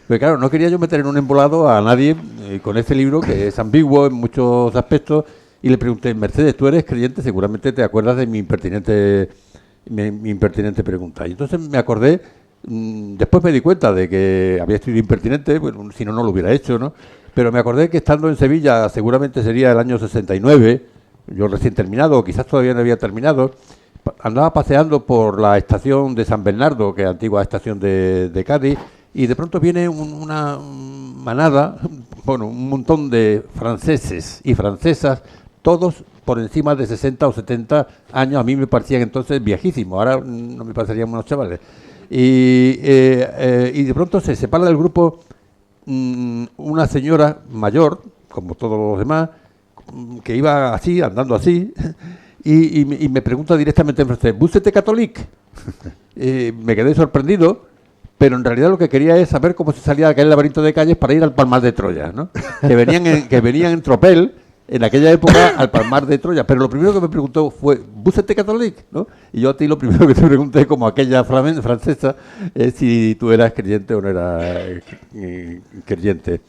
D: Porque claro, no quería yo meter en un embolado a nadie con este libro, que es ambiguo en muchos aspectos, y le pregunté, Mercedes, ¿tú eres creyente? Seguramente te acuerdas de mi impertinente pregunta. Y entonces me acordé, después me di cuenta de que había sido impertinente, bueno, si no, no lo hubiera hecho, ¿no? Pero me acordé que estando en Sevilla, seguramente sería el año 69, yo recién terminado, o quizás todavía no había terminado, andaba paseando por la estación de San Bernardo, que es la antigua estación de Cádiz, y de pronto viene una manada, bueno, un montón de franceses y francesas, todos por encima de 60 o 70 años. A mí me parecían entonces viejísimos, ahora no me parecerían unos chavales. Y de pronto se separa del grupo una señora mayor, como todos los demás, que iba así, andando así, y me pregunta directamente en francés, ¿vous êtes catholique? Me quedé sorprendido, pero en realidad lo que quería es saber cómo se salía de aquel laberinto de calles para ir al Palmar de Troya, ¿no? Que venían en tropel en aquella época al Palmar de Troya, pero lo primero que me preguntó fue, ¿vous êtes catholique? ¿No? Y yo a ti lo primero que te pregunté, como aquella francesa, es si tú eras creyente o no eras creyente.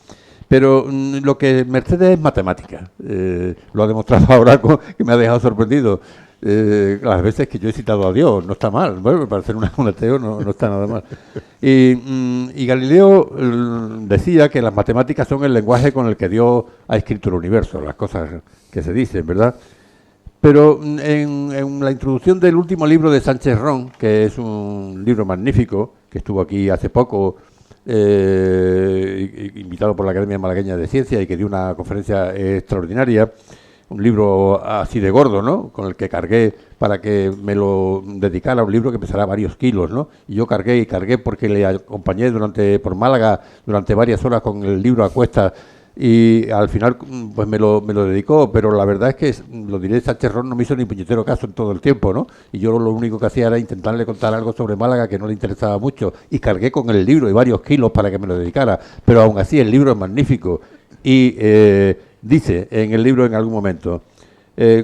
D: Pero lo que Mercedes es matemática, lo ha demostrado ahora, que me ha dejado sorprendido. Las veces que yo he citado a Dios, no está mal, bueno, para ser un ateo no está nada mal. Y Galileo decía que las matemáticas son el lenguaje con el que Dios ha escrito el universo, las cosas que se dicen, ¿verdad? Pero en la introducción del último libro de Sánchez Ron, que es un libro magnífico, que estuvo aquí hace poco, invitado por la Academia Malagueña de Ciencias y que dio una conferencia extraordinaria, un libro así de gordo, ¿no? Con el que cargué para que me lo dedicara, un libro que pesará varios kilos, ¿no? Y yo cargué porque le acompañé por Málaga durante varias horas con el libro a cuestas y al final pues me lo dedicó, pero la verdad es que, lo diré, Sánchez Ron no me hizo ni puñetero caso en todo el tiempo, ¿no? Y yo lo único que hacía era intentarle contar algo sobre Málaga que no le interesaba mucho y cargué con el libro y varios kilos para que me lo dedicara, pero aún así el libro es magnífico y dice en el libro en algún momento,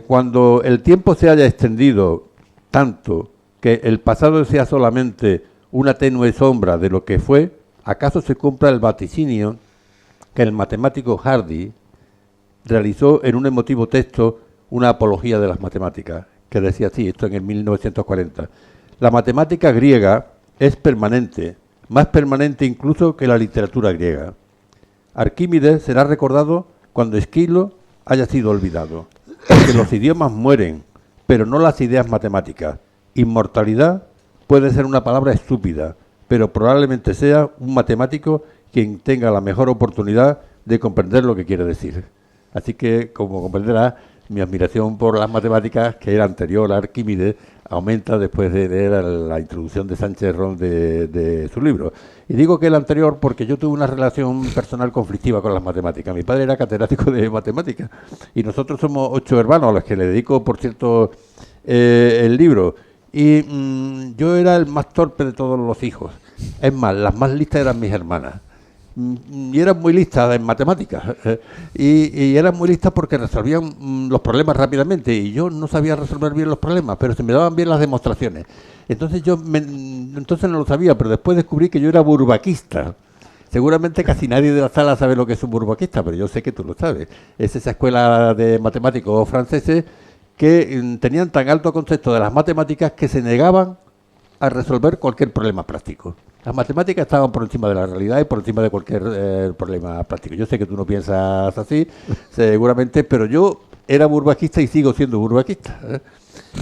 D: cuando el tiempo se haya extendido tanto que el pasado sea solamente una tenue sombra de lo que fue, ¿acaso se cumpla el vaticinio que el matemático Hardy realizó en un emotivo texto, una apología de las matemáticas, que decía así, esto en el 1940? La matemática griega es permanente, más permanente incluso que la literatura griega. Arquímedes será recordado cuando Esquilo haya sido olvidado. Porque los idiomas mueren, pero no las ideas matemáticas. Inmortalidad puede ser una palabra estúpida, pero probablemente sea un matemático quien tenga la mejor oportunidad de comprender lo que quiere decir. Así que, como comprenderá, mi admiración por las matemáticas, que era anterior a Arquímedes, aumenta después de leer la introducción de Sánchez Ron de su libro. Y digo que el anterior porque yo tuve una relación personal conflictiva con las matemáticas. Mi padre era catedrático de matemáticas y nosotros somos 8 hermanos a los que le dedico, por cierto, el libro. Y yo era el más torpe de todos los hijos. Es más, las más listas eran mis hermanas. y eran muy listas en matemáticas. Y eran muy listas porque resolvían los problemas rápidamente. Y yo no sabía resolver bien los problemas, pero se me daban bien las demostraciones. Entonces entonces no lo sabía, pero después descubrí que yo era burbaquista. Seguramente casi nadie de la sala sabe lo que es un burbaquista, pero yo sé que tú lo sabes. Es esa escuela de matemáticos franceses que tenían tan alto concepto de las matemáticas que se negaban a resolver cualquier problema práctico. Las matemáticas estaban por encima de la realidad y por encima de cualquier problema práctico. Yo sé que tú no piensas así, seguramente, pero yo era burbaquista y sigo siendo burbaquista.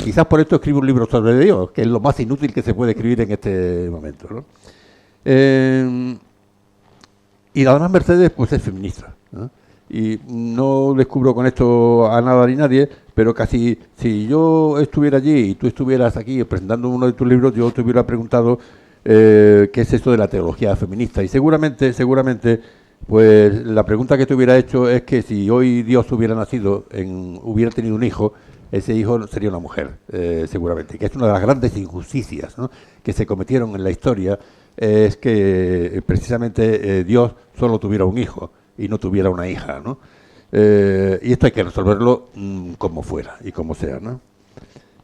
D: Quizás por esto escribo un libro sobre Dios, que es lo más inútil que se puede escribir en este momento, ¿no? Y además Mercedes pues es feminista, ¿no? Y no descubro con esto a nada ni nadie, pero casi si yo estuviera allí y tú estuvieras aquí presentando uno de tus libros, yo te hubiera preguntado qué es esto de la teología feminista. Y seguramente, pues la pregunta que te hubiera hecho es que si hoy Dios hubiera nacido, hubiera tenido un hijo, ese hijo sería una mujer, seguramente. Que es una de las grandes injusticias, ¿no?, que se cometieron en la historia, es que precisamente Dios solo tuviera un hijo y no tuviera una hija, ¿no? Y esto hay que resolverlo como fuera y como sea, ¿no?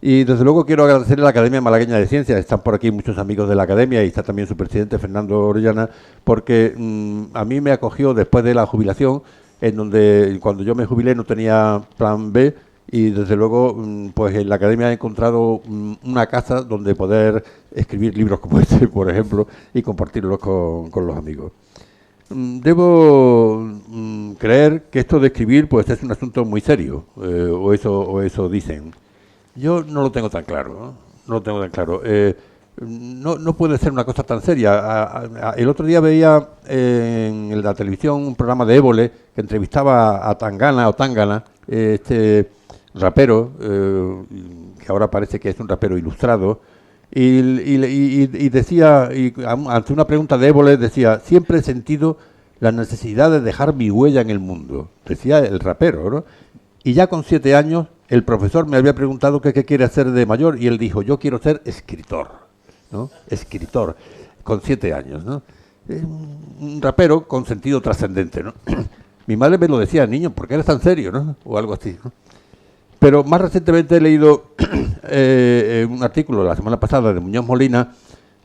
D: Y desde luego quiero agradecerle a la Academia Malagueña de Ciencias. Están por aquí muchos amigos de la Academia y está también su presidente Fernando Orellana, porque a mí me acogió después de la jubilación, en donde cuando yo me jubilé no tenía plan B, y desde luego pues en la Academia he encontrado una casa donde poder escribir libros como este, por ejemplo, y compartirlos con los amigos. Debo creer que esto de escribir pues es un asunto muy serio, o eso dicen. Yo no lo tengo tan claro, ¿no? No lo tengo tan claro. No puede ser una cosa tan seria. El otro día veía en la televisión un programa de Évole que entrevistaba a Tangana, este rapero, que ahora parece que es un rapero ilustrado, y decía, ante una pregunta de Évole, decía: siempre he sentido la necesidad de dejar mi huella en el mundo, decía el rapero, ¿no? Y ya con 7 años el profesor me había preguntado qué quiere hacer de mayor, y él dijo: yo quiero ser escritor, ¿no? Escritor, con 7 años, ¿no? Un rapero con sentido trascendente, ¿no? Mi madre me lo decía: niño, ¿por qué eres tan serio, no? O algo así, ¿no? Pero más recientemente he leído un artículo la semana pasada de Muñoz Molina,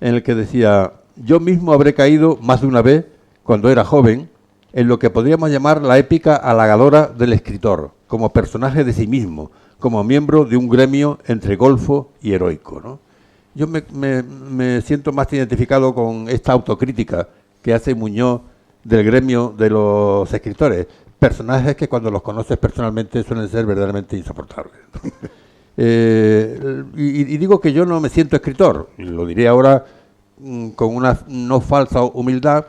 D: en el que decía: yo mismo habré caído más de una vez, cuando era joven, en lo que podríamos llamar la épica halagadora del escritor, como personaje de sí mismo, como miembro de un gremio entre golfo y heroico, ¿no? Yo me siento más identificado con esta autocrítica que hace Muñoz del gremio de los escritores, personajes que cuando los conoces personalmente suelen ser verdaderamente insoportables. Y digo que yo no me siento escritor, lo diré ahora con una no falsa humildad,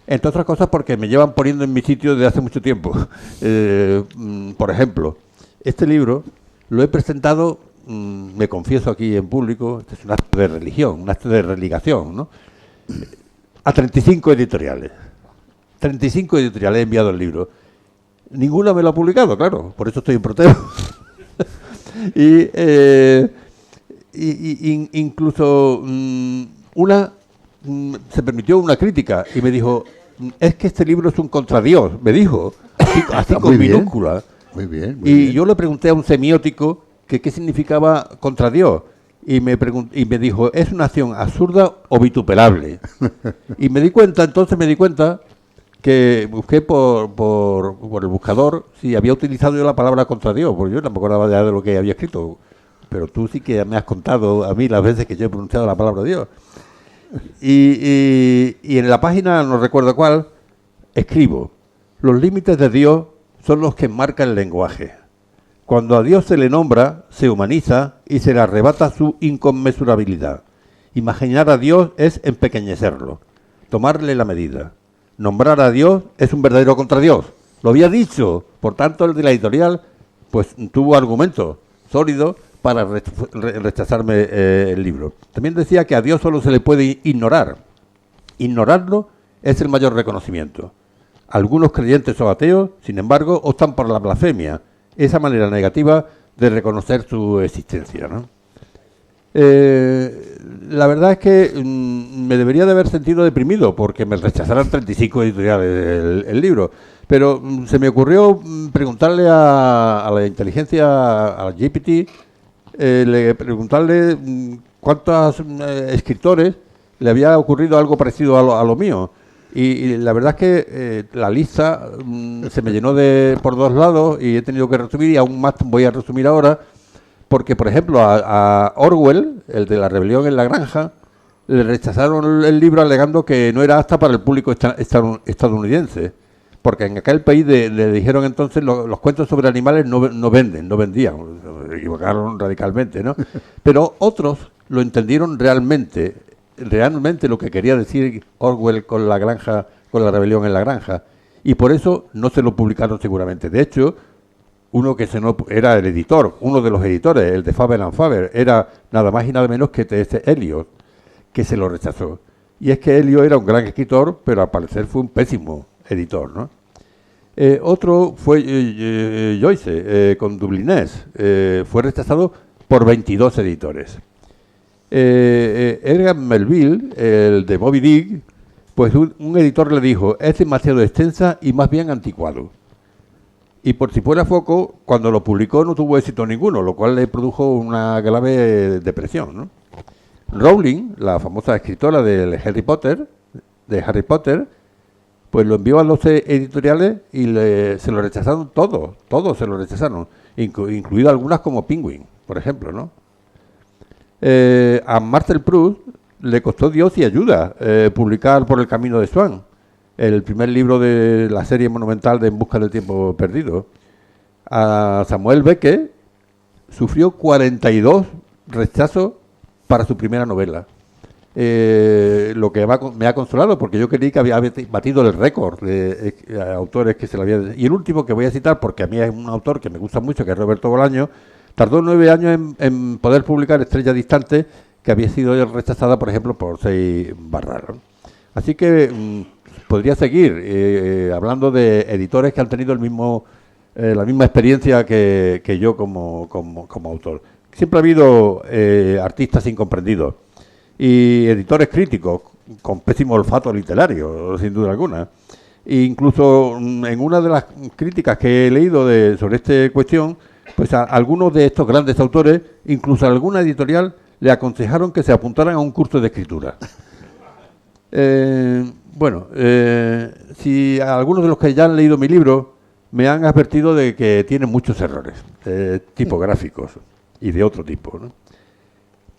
D: entre otras cosas porque me llevan poniendo en mi sitio desde hace mucho tiempo. Por ejemplo, este libro lo he presentado, me confieso aquí en público, este es un acto de religión, un acto de religación, ¿no?, a 35 editoriales. 35 editoriales he enviado el libro. Ninguna me lo ha publicado, claro, por eso estoy en Proteo. Incluso una se permitió una crítica y me dijo: es que este libro es un contradios, me dijo, así con minúscula.
C: Muy bien.
D: Y yo le pregunté a un semiótico que qué significaba contradios, y me dijo: es una acción absurda o vituperable. Y entonces me di cuenta que busqué por el buscador si había utilizado yo la palabra contradios, porque yo tampoco acordaba ya de lo que había escrito, pero tú sí que me has contado a mí las veces que yo he pronunciado la palabra Dios. Y en la página, no recuerdo cuál, escribo: los límites de Dios son los que marcan el lenguaje. Cuando a Dios se le nombra, se humaniza y se le arrebata su inconmensurabilidad. Imaginar a Dios es empequeñecerlo, tomarle la medida. Nombrar a Dios es un verdadero contradios. Lo había dicho. Por tanto, el de la editorial pues tuvo argumentos sólidos para rechazarme el libro. También decía que a Dios solo se le puede ignorar. Ignorarlo es el mayor reconocimiento. Algunos creyentes o ateos, sin embargo, optan por la blasfemia, esa manera negativa de reconocer su existencia, ¿no? La verdad es que me debería de haber sentido deprimido porque me rechazaran 35 editoriales el libro. Pero se me ocurrió preguntarle a la inteligencia, a GPT, preguntarle cuántos escritores le había ocurrido algo parecido a lo mío. Y la verdad es que la lista se me llenó por dos lados y he tenido que resumir, y aún más voy a resumir ahora, porque, por ejemplo, a Orwell, el de La rebelión en la granja, le rechazaron el libro alegando que no era apta para el público estadounidense, porque en aquel país le dijeron entonces los cuentos sobre animales no vendían, se equivocaron radicalmente, ¿no? Pero otros lo entendieron realmente lo que quería decir Orwell con la granja, con La rebelión en la granja, y por eso no se lo publicaron seguramente. De hecho, era el editor, uno de los editores, el de Faber and Faber, era nada más y nada menos que T.S. Eliot, que se lo rechazó. Y es que Eliot era un gran escritor, pero al parecer fue un pésimo editor, ¿no? Otro fue Joyce, con Dublinés. Fue rechazado por 22 editores. Edgar Melville, el de Moby Dick, pues un editor le dijo, es demasiado extensa y más bien anticuado. Y por si fuera poco, cuando lo publicó no tuvo éxito ninguno, lo cual le produjo una grave depresión, ¿no? Rowling, la famosa escritora de Harry Potter, pues lo envió a 12 editoriales y se lo rechazaron todos se lo rechazaron, incluido algunas como Penguin, por ejemplo, ¿no? A Marcel Proust le costó Dios y ayuda publicar Por el camino de Swan, el primer libro de la serie monumental de En busca del tiempo perdido. A Samuel Beckett sufrió 42 rechazos para su primera novela. Lo que me ha consolado, porque yo creí que había batido el récord de autores que se le había... Y el último que voy a citar, porque a mí es un autor que me gusta mucho, que es Roberto Bolaño, tardó 9 años en poder publicar Estrella Distante, que había sido rechazada, por ejemplo, por 6 Barral, ¿no? Así que podría seguir hablando de editores que han tenido la misma experiencia que yo como autor. Siempre ha habido artistas incomprendidos y editores críticos con pésimo olfato literario, sin duda alguna. E incluso en una de las críticas que he leído sobre esta cuestión, pues a algunos de estos grandes autores, incluso a alguna editorial, le aconsejaron que se apuntaran a un curso de escritura. Si algunos de los que ya han leído mi libro me han advertido de que tiene muchos errores tipográficos y de otro tipo, ¿no?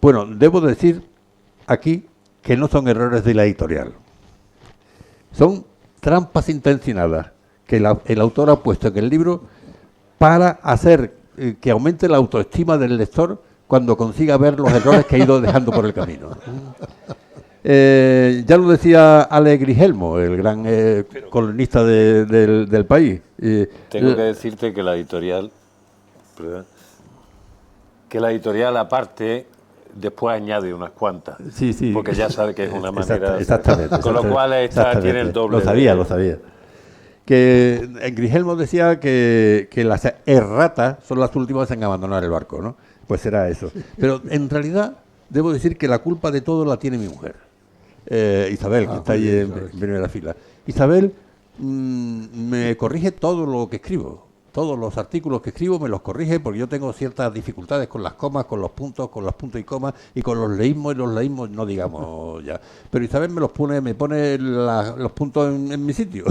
D: Bueno, debo decir aquí que no son errores de la editorial. Son trampas intencionadas que el autor ha puesto en el libro para hacer que aumente la autoestima del lector cuando consiga ver los errores que ha ido dejando por el camino. Ya lo decía Ale Grigelmo, el gran columnista del país.
E: Tengo que decirte que la editorial aparte después añade unas cuantas.
D: Sí.
E: Porque ya sabe que es una manera...
D: Exactamente.
E: Con lo cual esta tiene el doble.
D: Lo sabía. Que Grigelmo decía que las erratas son las últimas en abandonar el barco, ¿no? Pues será eso. Pero en realidad debo decir que la culpa de todo la tiene mi mujer, Isabel, que está ahí en primera fila. Isabel me corrige todo lo que escribo. Todos los artículos que escribo me los corrige porque yo tengo ciertas dificultades con las comas, con los puntos y comas y con los leísmos, y los leísmos no digamos ya. Pero Isabel me pone los puntos en mi sitio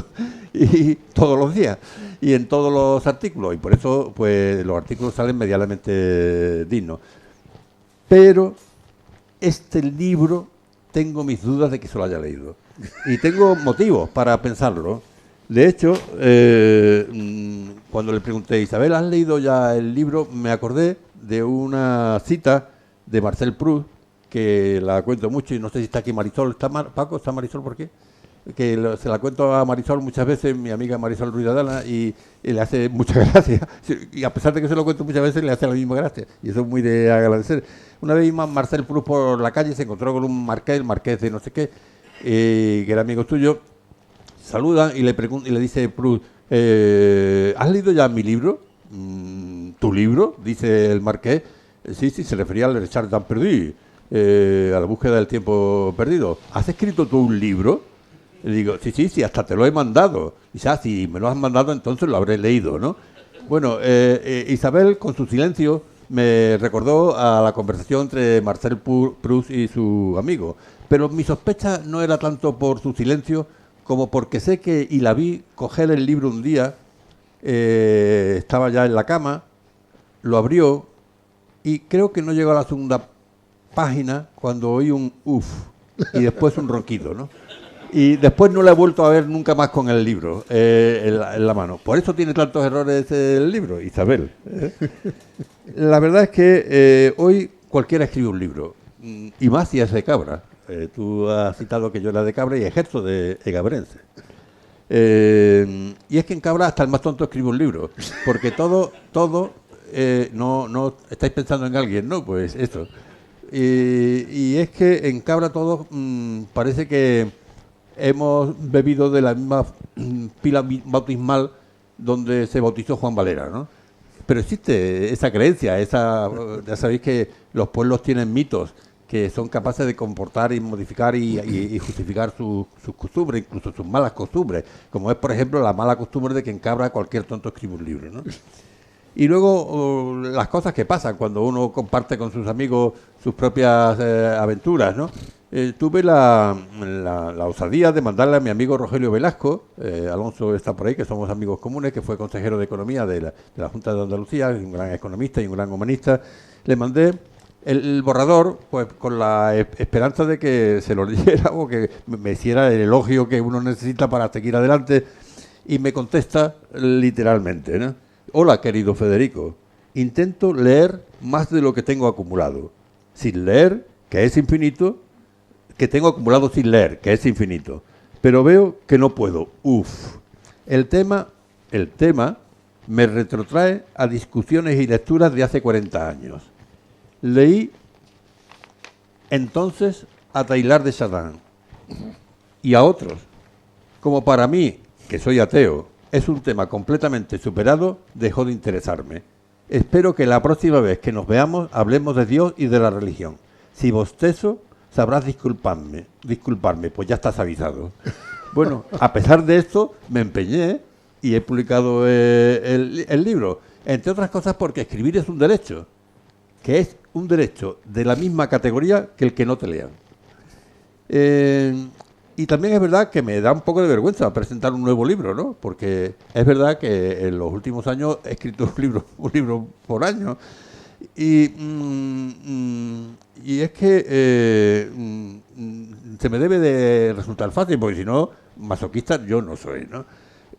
D: y todos los días y en todos los artículos, y por eso pues los artículos salen medianamente dignos. Pero este libro tengo mis dudas de que se lo haya leído y tengo motivos para pensarlo. De hecho, cuando le pregunté, Isabel, ¿has leído ya el libro? Me acordé de una cita de Marcel Proust, que la cuento mucho, y no sé si está aquí Marisol. ¿Está Paco? ¿Está Marisol por qué? Que se la cuento a Marisol muchas veces, mi amiga Marisol Ruiz de Adana, y le hace mucha gracia. Y a pesar de que se lo cuento muchas veces, le hace la misma gracia. Y eso es muy de agradecer. Una vez iba Marcel Proust por la calle, se encontró con un marqués, el marqués de no sé qué, que era amigo suyo. Saludan y le dice Proust, ¿has leído ya mi libro? ¿Tu libro? Dice el marqués. Sí, se refería al Richard Dan Perdu, a la búsqueda del tiempo perdido. ¿Has escrito tú un libro? Le digo, sí, hasta te lo he mandado. Y dice, si me lo has mandado, entonces lo habré leído, ¿no? Bueno, Isabel, con su silencio, me recordó a la conversación entre Marcel Proust y su amigo. Pero mi sospecha no era tanto por su silencio como porque sé que, y la vi coger el libro un día, estaba ya en la cama, lo abrió y creo que no llegó a la segunda página cuando oí un uff y después un ronquido, ¿no? Y después no la he vuelto a ver nunca más con el libro en la mano. Por eso tiene tantos errores el libro, Isabel. La verdad es que hoy cualquiera escribe un libro, y más si es de Cabra. Tú has citado que yo era de Cabra y ejerzo de egabrense. Y es que en Cabra hasta el más tonto escribe un libro, porque todo no estáis pensando en alguien, ¿no? Pues eso. Y es que en Cabra todos parece que hemos bebido de la misma pila bautismal donde se bautizó Juan Valera, ¿no? Pero existe esa creencia, ya sabéis que los pueblos tienen mitos que son capaces de comportar y modificar y justificar sus costumbres, incluso sus malas costumbres, como es, por ejemplo, la mala costumbre de que en Cabra cualquier tonto escribe un libro, ¿no? Y luego las cosas que pasan cuando uno comparte con sus amigos sus propias aventuras, ¿no? Tuve la osadía de mandarle a mi amigo Rogelio Velasco, Alonso está por ahí, que somos amigos comunes, que fue consejero de Economía de la Junta de Andalucía, un gran economista y un gran humanista. Le mandé el borrador, pues con la esperanza de que se lo leyera o que me hiciera el elogio que uno necesita para seguir adelante, y me contesta literalmente, ¿no? Hola, querido Federico, intento leer más de lo que tengo acumulado. Sin leer, que es infinito, que tengo acumulado sin leer, que es infinito. Pero veo que no puedo. El tema me retrotrae a discusiones y lecturas de hace 40 años. Leí entonces a Taylor de Chardin y a otros. Como para mí, que soy ateo, es un tema completamente superado, dejó de interesarme. Espero que la próxima vez que nos veamos hablemos de Dios y de la religión. Si bostezo, sabrás disculparme, pues ya estás avisado. Bueno, a pesar de esto, me empeñé y he publicado el libro. Entre otras cosas porque escribir es un derecho, que es un derecho de la misma categoría que el que no te lean. Y también es verdad que me da un poco de vergüenza presentar un nuevo libro, ¿no? Porque es verdad que en los últimos años he escrito un libro por año. Y es que se me debe de resultar fácil, porque si no, masoquista yo no soy, ¿no?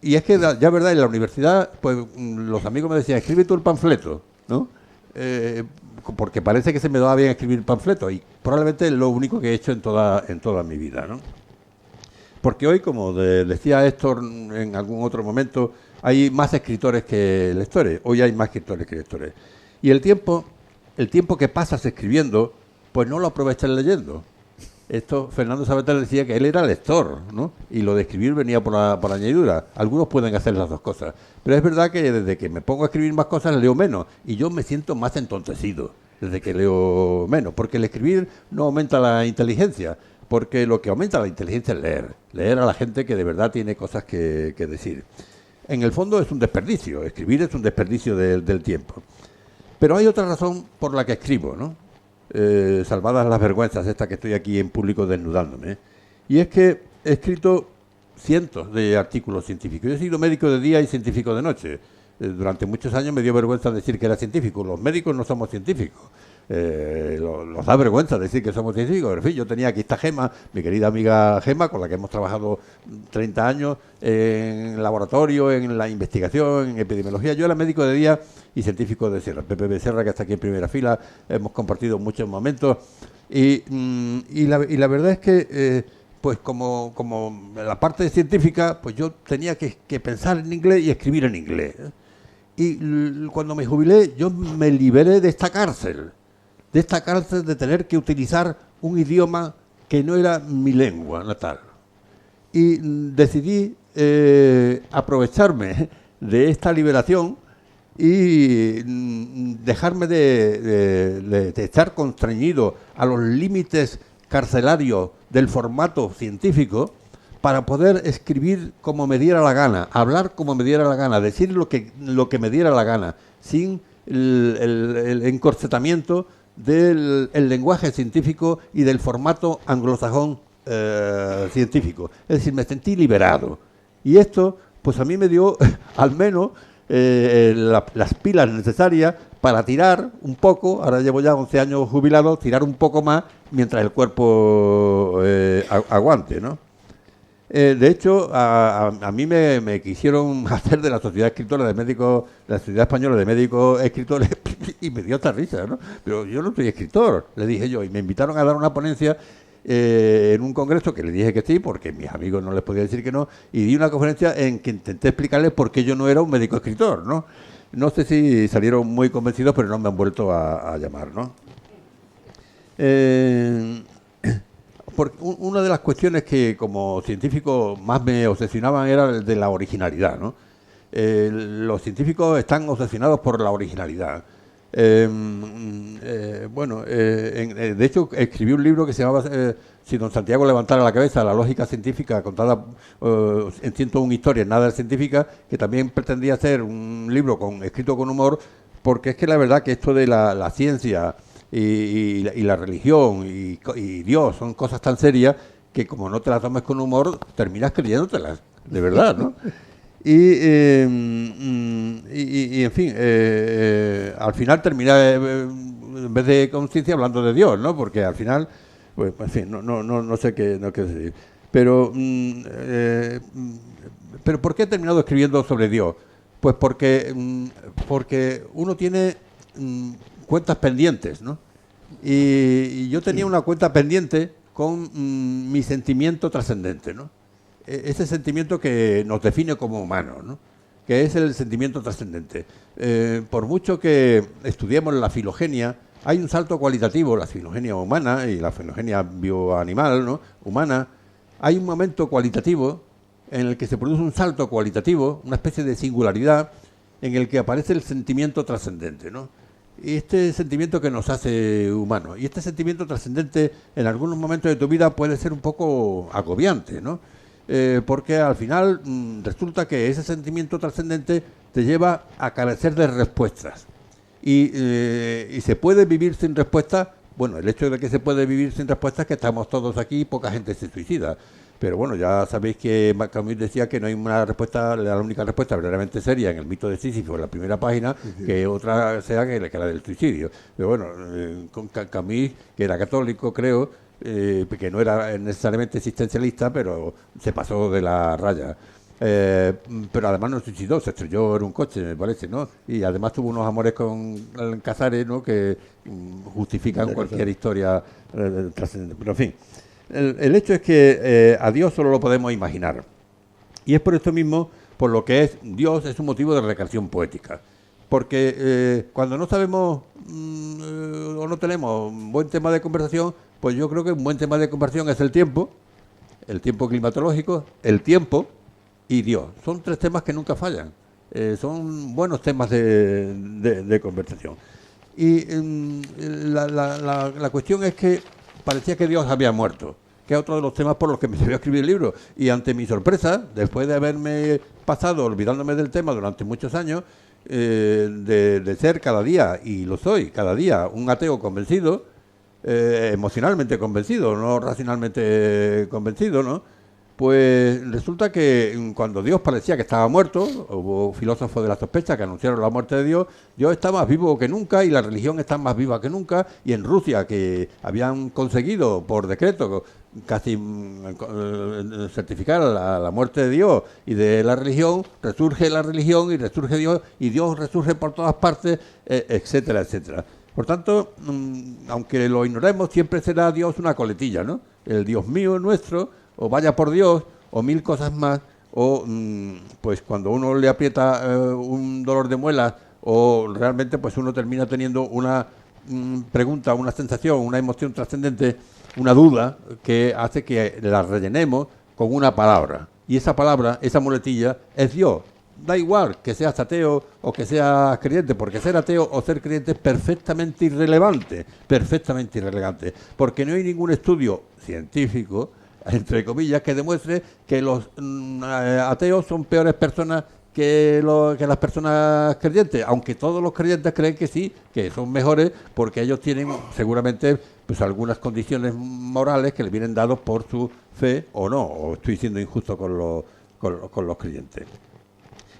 D: Y es que ya verdad, en la universidad, pues los amigos me decían, escribe tú el panfleto, ¿no? Porque parece que se me daba bien escribir panfletos, y probablemente es lo único que he hecho en toda mi vida, ¿no? Porque hoy, como decía Héctor en algún otro momento, hay más escritores que lectores. Hoy hay más escritores que lectores. Y el tiempo que pasas escribiendo, pues no lo aprovechas leyendo. Esto, Fernando Saavedra decía que él era lector, ¿no? Y lo de escribir venía por añadidura. Algunos pueden hacer las dos cosas. Pero es verdad que desde que me pongo a escribir más cosas, leo menos. Y yo me siento más entontecido desde que leo menos. Porque el escribir no aumenta la inteligencia. Porque lo que aumenta la inteligencia es leer. Leer a la gente que de verdad tiene cosas que decir. En el fondo es un desperdicio. Escribir es un desperdicio del tiempo. Pero hay otra razón por la que escribo, ¿no? Salvadas las vergüenzas esta que estoy aquí en público desnudándome. Y es que he escrito cientos de artículos científicos. Yo he sido médico de día y científico de noche. Durante muchos años me dio vergüenza decir que era científico. Los médicos no somos científicos. Nos da vergüenza decir que somos científicos. En fin, yo tenía aquí esta Gema, mi querida amiga Gema, con la que hemos trabajado 30 años en laboratorio, en la investigación, en epidemiología. Yo era médico de día y científico de Sierra. Pepe Becerra, que está aquí en primera fila, hemos compartido muchos momentos. Y la verdad es que, pues como la parte científica, pues yo tenía que pensar en inglés y escribir en inglés. Y cuando me jubilé, yo me liberé de esta cárcel de tener que utilizar un idioma que no era mi lengua natal. Y decidí aprovecharme de esta liberación y dejarme de estar constreñido a los límites carcelarios del formato científico para poder escribir como me diera la gana, hablar como me diera la gana, decir lo que me diera la gana, sin el encorsetamiento del lenguaje científico y del formato anglosajón científico. Es decir, me sentí liberado. Y esto, pues a mí me dio al menos las pilas necesarias para tirar un poco, ahora llevo ya 11 años jubilado, tirar un poco más mientras el cuerpo aguante, ¿no? De hecho, a mí me quisieron hacer de la Sociedad Escritora de Médicos, la Sociedad Española de Médicos Escritores, y me dio esta risa, ¿no? Pero yo no soy escritor, le dije yo, y me invitaron a dar una ponencia en un congreso que le dije que sí, porque mis amigos no les podía decir que no, y di una conferencia en que intenté explicarles por qué yo no era un médico escritor, ¿no? No sé si salieron muy convencidos, pero no me han vuelto a llamar, ¿no? Porque una de las cuestiones que como científico más me obsesionaban era el de la originalidad, ¿no? Los científicos están obsesionados por la originalidad. De hecho, escribí un libro que se llamaba Si don Santiago levantara la cabeza, la lógica científica contada en 101 historias, nada científica, que también pretendía ser un libro escrito con humor, porque es que la verdad que esto de la ciencia y la religión y Dios son cosas tan serias que como no te las tomes con humor, terminas creyéndotelas, de verdad, ¿no? Y en fin, al final terminé, en vez de conciencia, hablando de Dios, ¿no? Porque al final, pues, en fin, no sé qué decir. Pero ¿por qué he terminado escribiendo sobre Dios? Pues porque uno tiene cuentas pendientes, ¿no? Y yo tenía una cuenta pendiente con mi sentimiento trascendente, ¿no? Ese sentimiento que nos define como humanos, ¿no? Que es el sentimiento trascendente. Por mucho que estudiemos la filogenia, hay un salto cualitativo, la filogenia humana y la filogenia bioanimal, ¿no? Humana. Hay un momento cualitativo en el que se produce un salto cualitativo, una especie de singularidad, en el que aparece el sentimiento trascendente, ¿no? Y este sentimiento que nos hace humanos. Y este sentimiento trascendente en algunos momentos de tu vida puede ser un poco agobiante, ¿no? Porque al final resulta que ese sentimiento trascendente te lleva a carecer de respuestas. Y se puede vivir sin respuestas. Bueno, el hecho de que se puede vivir sin respuestas es que estamos todos aquí y poca gente se suicida. Pero bueno, ya sabéis que Camus decía que no hay una respuesta, la única respuesta verdaderamente seria en el mito de Sísifo, en la primera página, que otra sea que la del suicidio. Pero bueno, con Camus, que era católico, creo, que no era necesariamente existencialista, pero se pasó de la raya. Pero además no se suicidó, se estrelló en un coche, me parece, ¿no? Y además tuvo unos amores con Casares, ¿no? Que justifican cualquier historia trascendente. Pero en fin. El hecho es que a Dios solo lo podemos imaginar. Y es por esto mismo, por lo que Dios es un motivo de recreación poética. Porque cuando no sabemos o no tenemos un buen tema de conversación, pues yo creo que un buen tema de conversación es el tiempo climatológico, el tiempo y Dios. Son tres temas que nunca fallan. Son buenos temas de conversación. Y la cuestión es que parecía que Dios había muerto, que es otro de los temas por los que me voy a escribir el libro. Y ante mi sorpresa, después de haberme pasado olvidándome del tema durante muchos años, de ser cada día, y lo soy cada día, un ateo convencido, emocionalmente convencido, no racionalmente convencido, ¿no? Pues resulta que cuando Dios parecía que estaba muerto, hubo filósofos de la sospecha que anunciaron la muerte de Dios está más vivo que nunca y la religión está más viva que nunca, y en Rusia, que habían conseguido por decreto casi certificar la muerte de Dios y de la religión, resurge la religión y resurge Dios, y Dios resurge por todas partes, etcétera, etcétera. Por tanto, aunque lo ignoremos, siempre será Dios una coletilla, ¿no? El Dios mío, nuestro, o vaya por Dios, o mil cosas más, o pues cuando uno le aprieta un dolor de muelas, o realmente pues uno termina teniendo una pregunta, una sensación, una emoción trascendente, una duda que hace que la rellenemos con una palabra. Y esa palabra, esa muletilla, es Dios. da igual que seas ateo o que seas creyente, porque ser ateo o ser creyente es perfectamente irrelevante, porque no hay ningún estudio científico, entre comillas, que demuestre que los ateos son peores personas que las personas creyentes, aunque todos los creyentes creen que sí, que son mejores, porque ellos tienen seguramente pues algunas condiciones morales que les vienen dados por su fe o no, o estoy siendo injusto con los creyentes.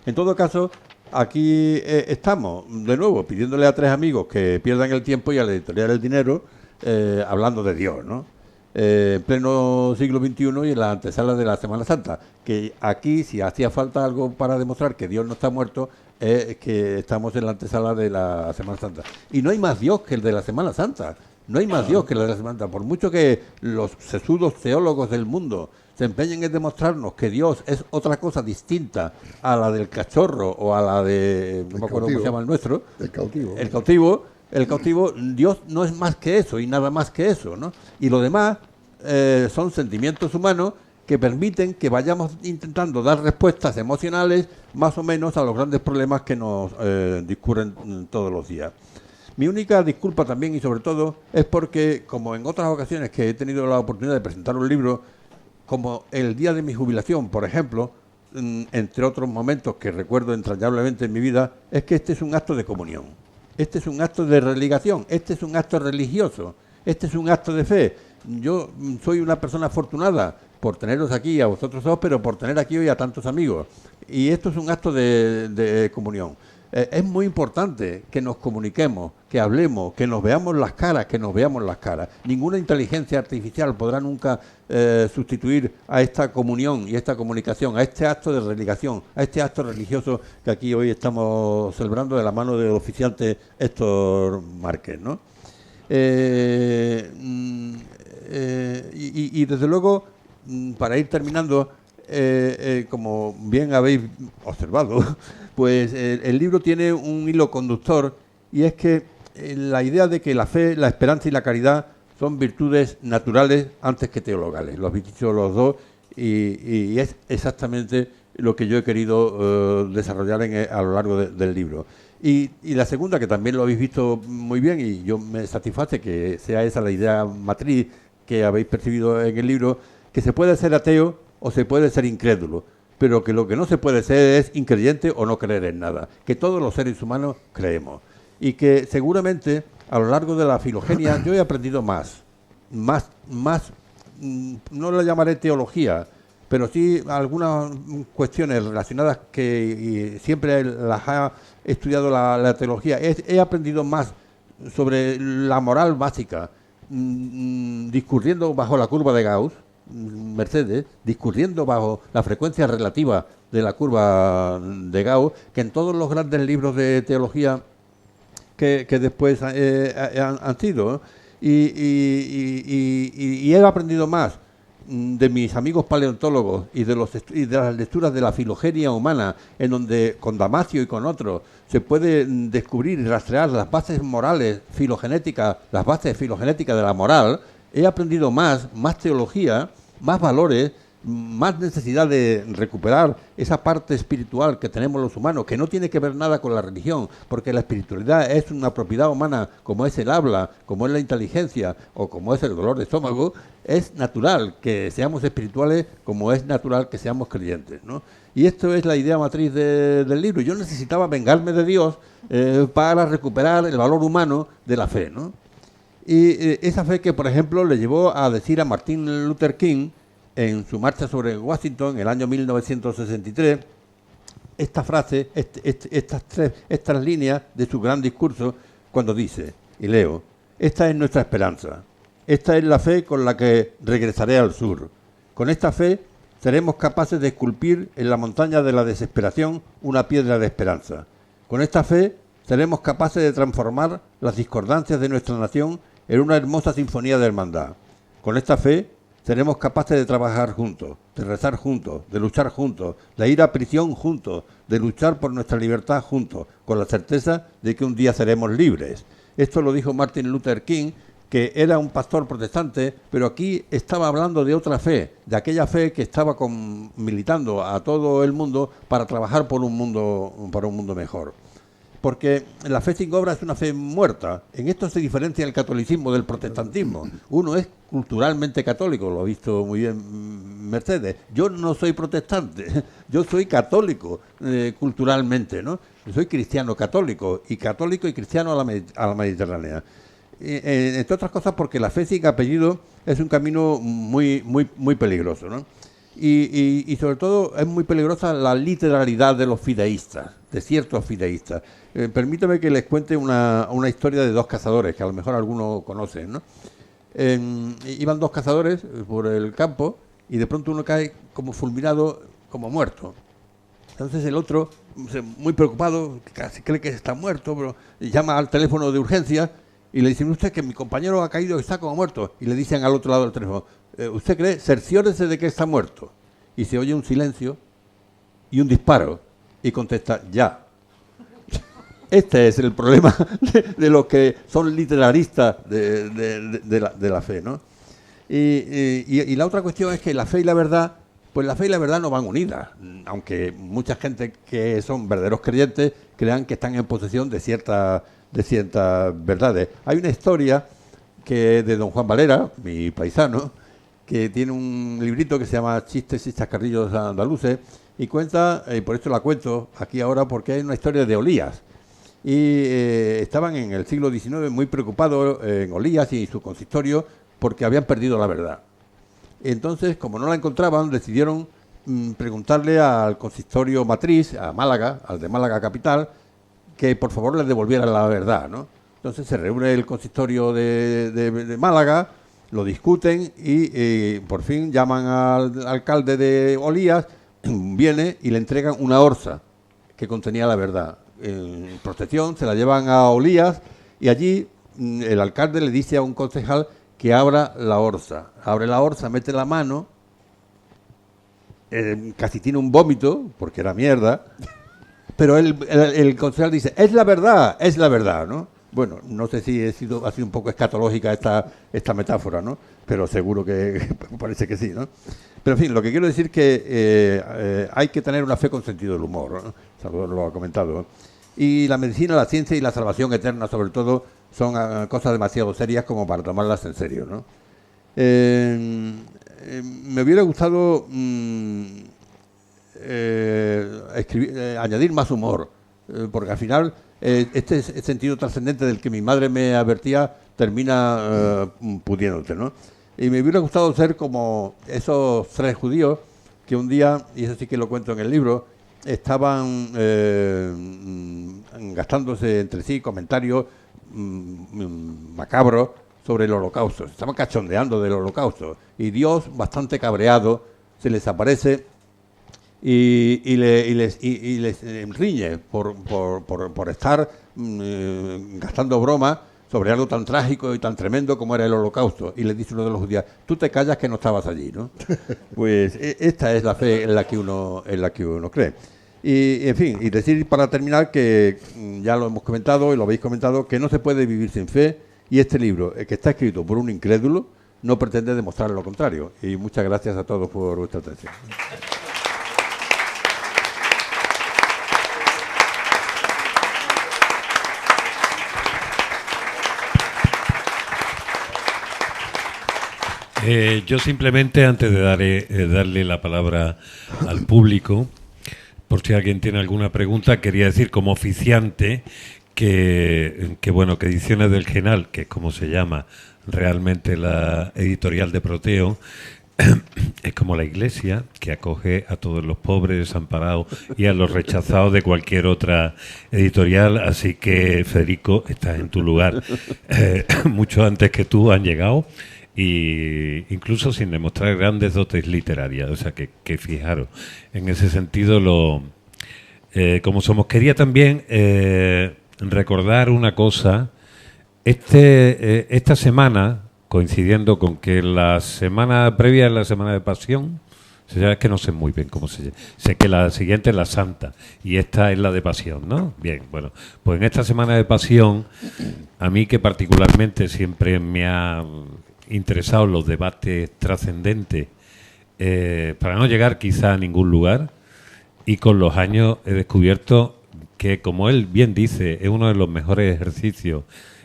D: En todo caso, aquí estamos, de nuevo, pidiéndole a 3 amigos que pierdan el tiempo y a la editorial El Dinero, hablando de Dios, ¿no? En pleno siglo XXI y en la antesala de la Semana Santa, que aquí, si hacía falta algo para demostrar que Dios no está muerto, es que estamos en la antesala de la Semana Santa. Y no hay más Dios que el de la Semana Santa, no hay más Dios que el de la Semana Santa. Por mucho que los sesudos teólogos del mundo se empeñen en demostrarnos que Dios es otra cosa distinta a la del cachorro o a la de, no me acuerdo cómo se llama el nuestro, el cautivo, Dios no es más que eso y nada más que eso, ¿no? Y lo demás son sentimientos humanos que permiten que vayamos intentando dar respuestas emocionales más o menos a los grandes problemas que nos discurren todos los días. Mi única disculpa también y sobre todo es porque, como en otras ocasiones que he tenido la oportunidad de presentar un libro, como el día de mi jubilación, por ejemplo, entre otros momentos que recuerdo entrañablemente en mi vida, es que este es un acto de comunión. Este es un acto de religación, este es un acto religioso, este es un acto de fe. Yo soy una persona afortunada por teneros aquí a vosotros dos, pero por tener aquí hoy a tantos amigos. Y esto es un acto de comunión. Es muy importante que nos comuniquemos, que hablemos, que nos veamos las caras, Ninguna inteligencia artificial podrá nunca sustituir a esta comunión y esta comunicación, a este acto de religación, a este acto religioso que aquí hoy estamos celebrando de la mano del oficiante Héctor Márquez, ¿no? Y desde luego, para ir terminando, como bien habéis observado, pues el libro tiene un hilo conductor, y es que la idea de que la fe, la esperanza y la caridad son virtudes naturales antes que teologales. Lo habéis dicho los dos y es exactamente lo que yo he querido desarrollar a lo largo del libro. Y la segunda, que también lo habéis visto muy bien y yo me satisface que sea esa la idea matriz que habéis percibido en el libro, que se puede ser ateo o se puede ser incrédulo, pero que lo que no se puede ser es increyente o no creer en nada, que todos los seres humanos creemos. Y que seguramente a lo largo de la filogenia yo he aprendido más, no lo llamaré teología, pero sí algunas cuestiones relacionadas que siempre las ha estudiado la teología. He aprendido más sobre la moral básica, discurriendo bajo la curva de Gauss, Mercedes, discurriendo bajo la frecuencia relativa de la curva de Gauss, que en todos los grandes libros de teología que después han sido, y he aprendido más de mis amigos paleontólogos y de las lecturas de la filogenia humana, en donde con Damasio y con otros se puede descubrir y rastrear las bases morales filogenéticas, las bases filogenéticas de la moral. He aprendido más teología, más valores, más necesidad de recuperar esa parte espiritual que tenemos los humanos, que no tiene que ver nada con la religión, porque la espiritualidad es una propiedad humana, como es el habla, como es la inteligencia o como es el dolor de estómago. Es natural que seamos espirituales, como es natural que seamos creyentes, ¿no? Y esto es la idea matriz del libro. Yo necesitaba vengarme de Dios para recuperar el valor humano de la fe, ¿no? Y esa fe que, por ejemplo, le llevó a decir a Martin Luther King en su marcha sobre Washington en el año 1963, esta frase, estas líneas de su gran discurso, cuando dice, y leo: esta es nuestra esperanza, esta es la fe con la que regresaré al sur. Con esta fe seremos capaces de esculpir en la montaña de la desesperación una piedra de esperanza. Con esta fe seremos capaces de transformar las discordancias de nuestra nación en una hermosa sinfonía de hermandad. Con esta fe seremos capaces de trabajar juntos, de rezar juntos, de luchar juntos, de ir a prisión juntos, de luchar por nuestra libertad juntos, con la certeza de que un día seremos libres. Esto lo dijo Martin Luther King, que era un pastor protestante, pero aquí estaba hablando de otra fe, de aquella fe que estaba militando a todo el mundo para trabajar para un mundo mejor. Porque la fe sin obra es una fe muerta. En esto se diferencia el catolicismo del protestantismo. Uno es culturalmente católico, lo ha visto muy bien Mercedes. Yo no soy protestante, yo soy católico culturalmente, ¿no? Yo soy cristiano católico y cristiano a la mediterránea. Entre otras cosas porque la fe sin apellido es un camino muy peligroso, ¿no? Y sobre todo es muy peligrosa la literalidad de los fideístas, de ciertos fideístas. Permítame que les cuente una historia de dos cazadores, que a lo mejor algunos conocen, ¿no? Iban dos cazadores por el campo y de pronto uno cae como fulminado, como muerto. Entonces el otro, muy preocupado, casi cree que está muerto, pero llama al teléfono de urgencia y le dicen: usted que mi compañero ha caído y está como muerto. Y le dicen al otro lado del teléfono: ¿usted cree? Cerciórese de que está muerto. Y se oye un silencio y un disparo y contesta: ya. Este es el problema de los que son literalistas de la fe, ¿no? Y la otra cuestión es que la fe y la verdad, pues la fe y la verdad no van unidas, aunque mucha gente que son verdaderos creyentes crean que están en posesión de ciertas verdades. Hay una historia que de don Juan Valera, mi paisano, que tiene un librito que se llama Chistes y chascarrillos andaluces, y cuenta, y por esto la cuento aquí ahora, porque es una historia de Olías. Y estaban en el siglo XIX muy preocupados en Olías y su consistorio porque habían perdido la verdad. Entonces, como no la encontraban, decidieron preguntarle al consistorio matriz, a Málaga, al de Málaga capital, que por favor les devolviera la verdad, ¿no? Entonces se reúne el consistorio de Málaga, lo discuten y por fin llaman al alcalde de Olías, viene y le entregan una orza que contenía la verdad. En protección, se la llevan a Olías y allí el alcalde le dice a un concejal que abra la orza. Abre la orza, mete la mano, casi tiene un vómito, porque era mierda, pero el concejal dice: es la verdad, ¿no? Bueno, no sé si ha sido un poco escatológica esta metáfora, ¿no? Pero seguro que parece que sí, ¿no? Pero en fin, lo que quiero decir es que hay que tener una fe con sentido del humor, ¿no? Salvador lo ha comentado, ¿no? Y la medicina, la ciencia y la salvación eterna, sobre todo, son cosas demasiado serias como para tomarlas en serio, ¿no? Me hubiera gustado añadir más humor, porque al final este sentido trascendente del que mi madre me advertía termina pudiéndote, ¿no? Y me hubiera gustado ser como esos tres judíos que un día, y eso sí que lo cuento en el libro, estaban gastándose entre sí comentarios macabros sobre el holocausto. Se estaban cachondeando del holocausto. Y Dios, bastante cabreado, se les aparece y les riñe por estar gastando bromas sobre algo tan trágico y tan tremendo como era el holocausto. Y le dice uno de los judíos: tú te callas que no estabas allí, ¿no? Pues esta es la fe en la que uno cree. Y en fin, y decir para terminar que ya lo hemos comentado y lo habéis comentado, que no se puede vivir sin fe, y este libro, que está escrito por un incrédulo, no pretende demostrar lo contrario. Y muchas gracias a todos por vuestra atención.
A: Yo simplemente, antes de darle la palabra al público, por si alguien tiene alguna pregunta, quería decir como oficiante que bueno, que Ediciones del Genal, que es como se llama realmente la editorial de Proteo, es como la Iglesia, que acoge a todos los pobres, desamparados y a los rechazados de cualquier otra editorial. Así que, Federico, estás en tu lugar. Mucho antes que tú han llegado, y incluso sin demostrar grandes dotes literarias. O sea, que fijaros, en ese sentido, como somos. Quería también recordar una cosa. Esta semana, coincidiendo con que la semana previa es la Semana de Pasión, O sea, es que no sé muy bien cómo se llama. Sé que la siguiente es la Santa y esta es la de Pasión, ¿no? Bien, bueno, pues en esta semana de Pasión, a mí que particularmente siempre me ha interesado los debates trascendentes, para no llegar quizá a ningún lugar, y con los años he descubierto que, como él bien dice, es uno de los mejores ejercicios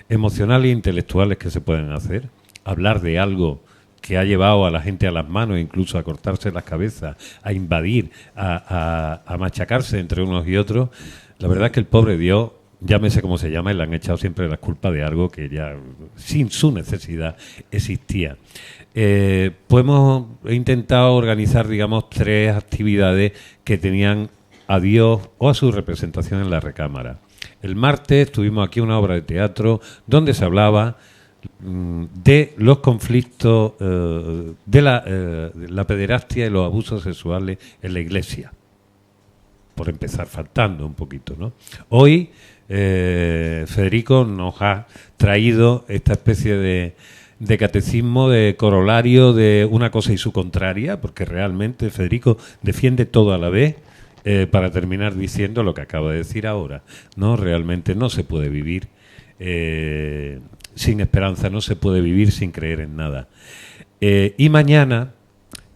A: emocionales e intelectuales que se pueden hacer. Hablar de algo que ha llevado a la gente a las manos, incluso a cortarse las cabezas, a invadir, a machacarse entre unos y otros. La verdad es que el pobre Dios, llámese como se llama, y le han echado siempre la culpa de algo que ya, sin su necesidad, existía. Pues hemos intentado organizar, digamos, 3 actividades que tenían a Dios o a su representación en la recámara. El martes tuvimos aquí una obra de teatro donde se hablaba de los conflictos de la pederastia y los abusos sexuales en la Iglesia. Por empezar, faltando un poquito, ¿no? Hoy Federico nos ha traído esta especie de catecismo, de corolario de una cosa y su contraria, porque realmente Federico defiende todo a la vez, para terminar diciendo lo que acaba de decir ahora. No, realmente no se puede vivir sin esperanza, no se puede vivir sin creer en nada. Y mañana,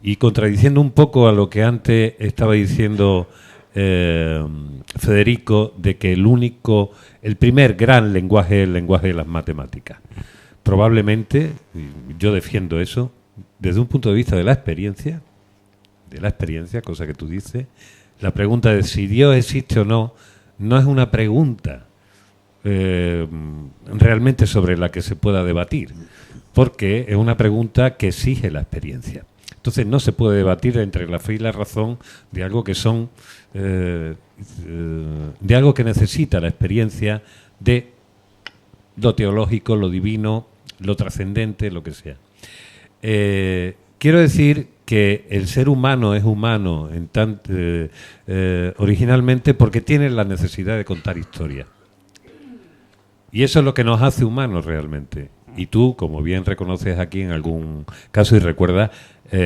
A: y contradiciendo un poco a lo que antes estaba diciendo Federico, de que el primer gran lenguaje es el lenguaje de las matemáticas. Probablemente, yo defiendo eso, desde un punto de vista de la experiencia, cosa que tú dices, la pregunta de si Dios existe o no, no es una pregunta realmente sobre la que se pueda debatir, porque es una pregunta que exige la experiencia. Entonces no se puede debatir entre la fe y la razón de algo que son de algo que necesita la experiencia de lo teológico, lo divino, lo trascendente, lo que sea. Quiero decir que el ser humano es humano originalmente porque tiene la necesidad de contar historias. Y eso es lo que nos hace humanos realmente. Y tú, como bien reconoces aquí en algún caso y recuerdas,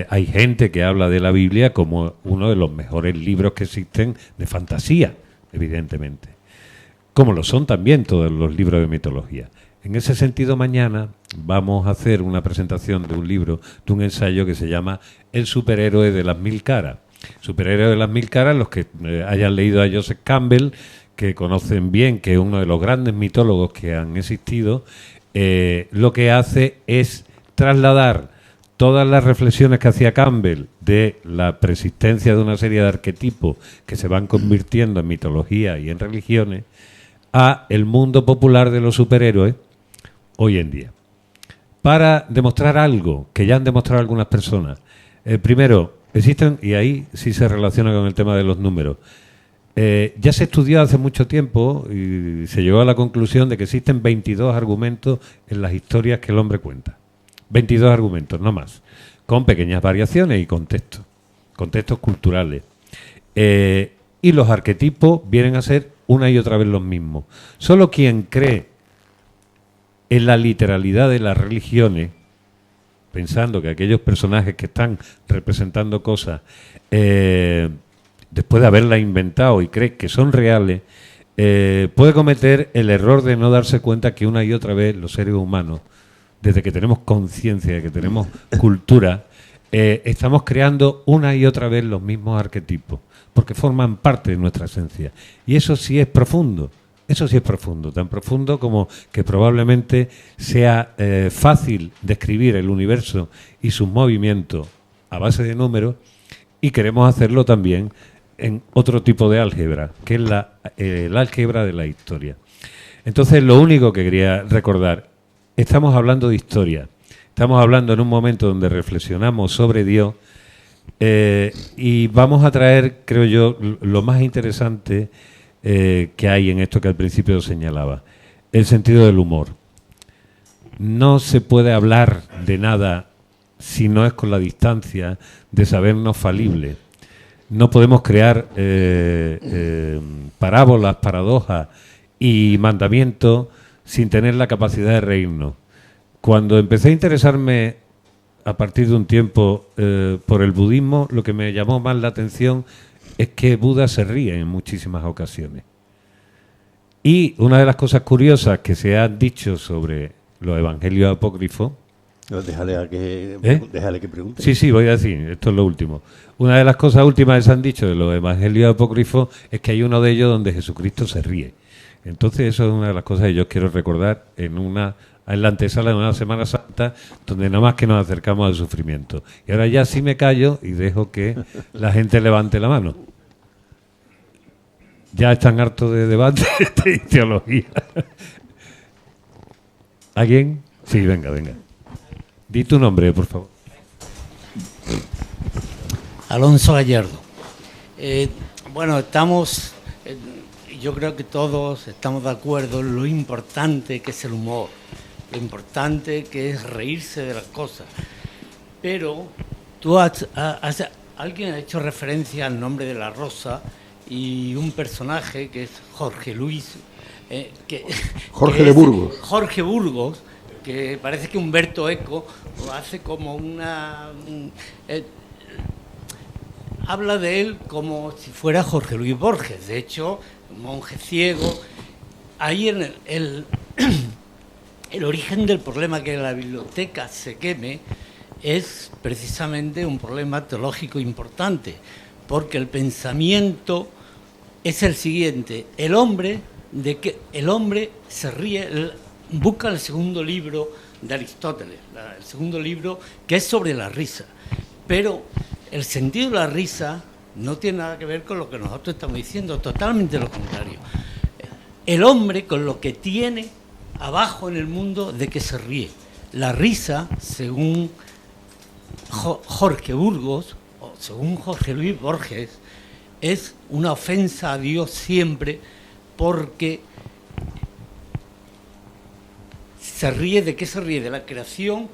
A: hay gente que habla de la Biblia como uno de los mejores libros que existen de fantasía, evidentemente. Como lo son también todos los libros de mitología. En ese sentido, mañana vamos a hacer una presentación de un libro, de un ensayo que se llama El superhéroe de las 1000 caras. Superhéroe de las 1000 caras, los que hayan leído a Joseph Campbell, que conocen bien que es uno de los grandes mitólogos que han existido, lo que hace es trasladar todas las reflexiones que hacía Campbell de la persistencia de una serie de arquetipos que se van convirtiendo en mitología y en religiones a el mundo popular de los superhéroes hoy en día, para demostrar algo que ya han demostrado algunas personas. Primero, existen, y ahí sí se relaciona con el tema de los números, ya se estudió hace mucho tiempo y se llegó a la conclusión de que existen 22 argumentos en las historias que el hombre cuenta. 22 argumentos, no más, con pequeñas variaciones y contextos culturales. Y los arquetipos vienen a ser una y otra vez los mismos. Solo quien cree en la literalidad de las religiones, pensando que aquellos personajes que están representando cosas, después de haberlas inventado y cree que son reales, puede cometer el error de no darse cuenta que una y otra vez los seres humanos, desde que tenemos conciencia, que tenemos cultura, estamos creando una y otra vez los mismos arquetipos, porque forman parte de nuestra esencia. Y eso sí es profundo. Eso sí es profundo, tan profundo como que probablemente sea fácil describir el universo y sus movimientos a base de números, y queremos hacerlo también en otro tipo de álgebra, que es el álgebra de la historia. Entonces, lo único que quería recordar, estamos hablando de historia, estamos hablando en un momento donde reflexionamos sobre Dios, y vamos a traer, creo yo, lo más interesante que hay en esto que al principio señalaba, el sentido del humor. No se puede hablar de nada si no es con la distancia de sabernos falibles. No podemos crear parábolas, paradojas y mandamientos sin tener la capacidad de reírnos. Cuando empecé a interesarme a partir de un tiempo por el budismo, lo que me llamó más la atención es que Buda se ríe en muchísimas ocasiones. Y una de las cosas curiosas que se han dicho sobre los evangelios apócrifos...
D: Déjale que pregunte.
A: Sí, voy a decir, esto es lo último. Una de las cosas últimas que se han dicho de los evangelios apócrifos es que hay uno de ellos donde Jesucristo se ríe. Entonces eso es una de las cosas que yo quiero recordar en la antesala de una Semana Santa, donde nada más que nos acercamos al sufrimiento. Y ahora ya sí me callo y dejo que la gente levante la mano. Ya están hartos de debate de teología. ¿Alguien? Sí, venga. Di tu nombre, por favor.
F: Alonso Gallardo. Bueno, yo creo que todos estamos de acuerdo en lo importante que es el humor, lo importante que es reírse de las cosas. Pero alguien ha hecho referencia al nombre de la rosa y un personaje que es Jorge Luis,
C: Jorge de Burgos.
F: Jorge Burgos, que parece que Humberto Eco hace como una... habla de él como si fuera Jorge Luis Borges, de hecho, monje ciego. Ahí en el origen del problema que la biblioteca se queme es precisamente un problema teológico importante, porque el pensamiento es el siguiente: el hombre se ríe, busca el segundo libro de Aristóteles, el segundo libro que es sobre la risa, pero el sentido de la risa no tiene nada que ver con lo que nosotros estamos diciendo, totalmente lo contrario. El hombre con lo que tiene abajo en el mundo de que se ríe. La risa, según Jorge Burgos, o según Jorge Luis Borges, es una ofensa a Dios siempre, porque se ríe. ¿De qué se ríe? De la creación.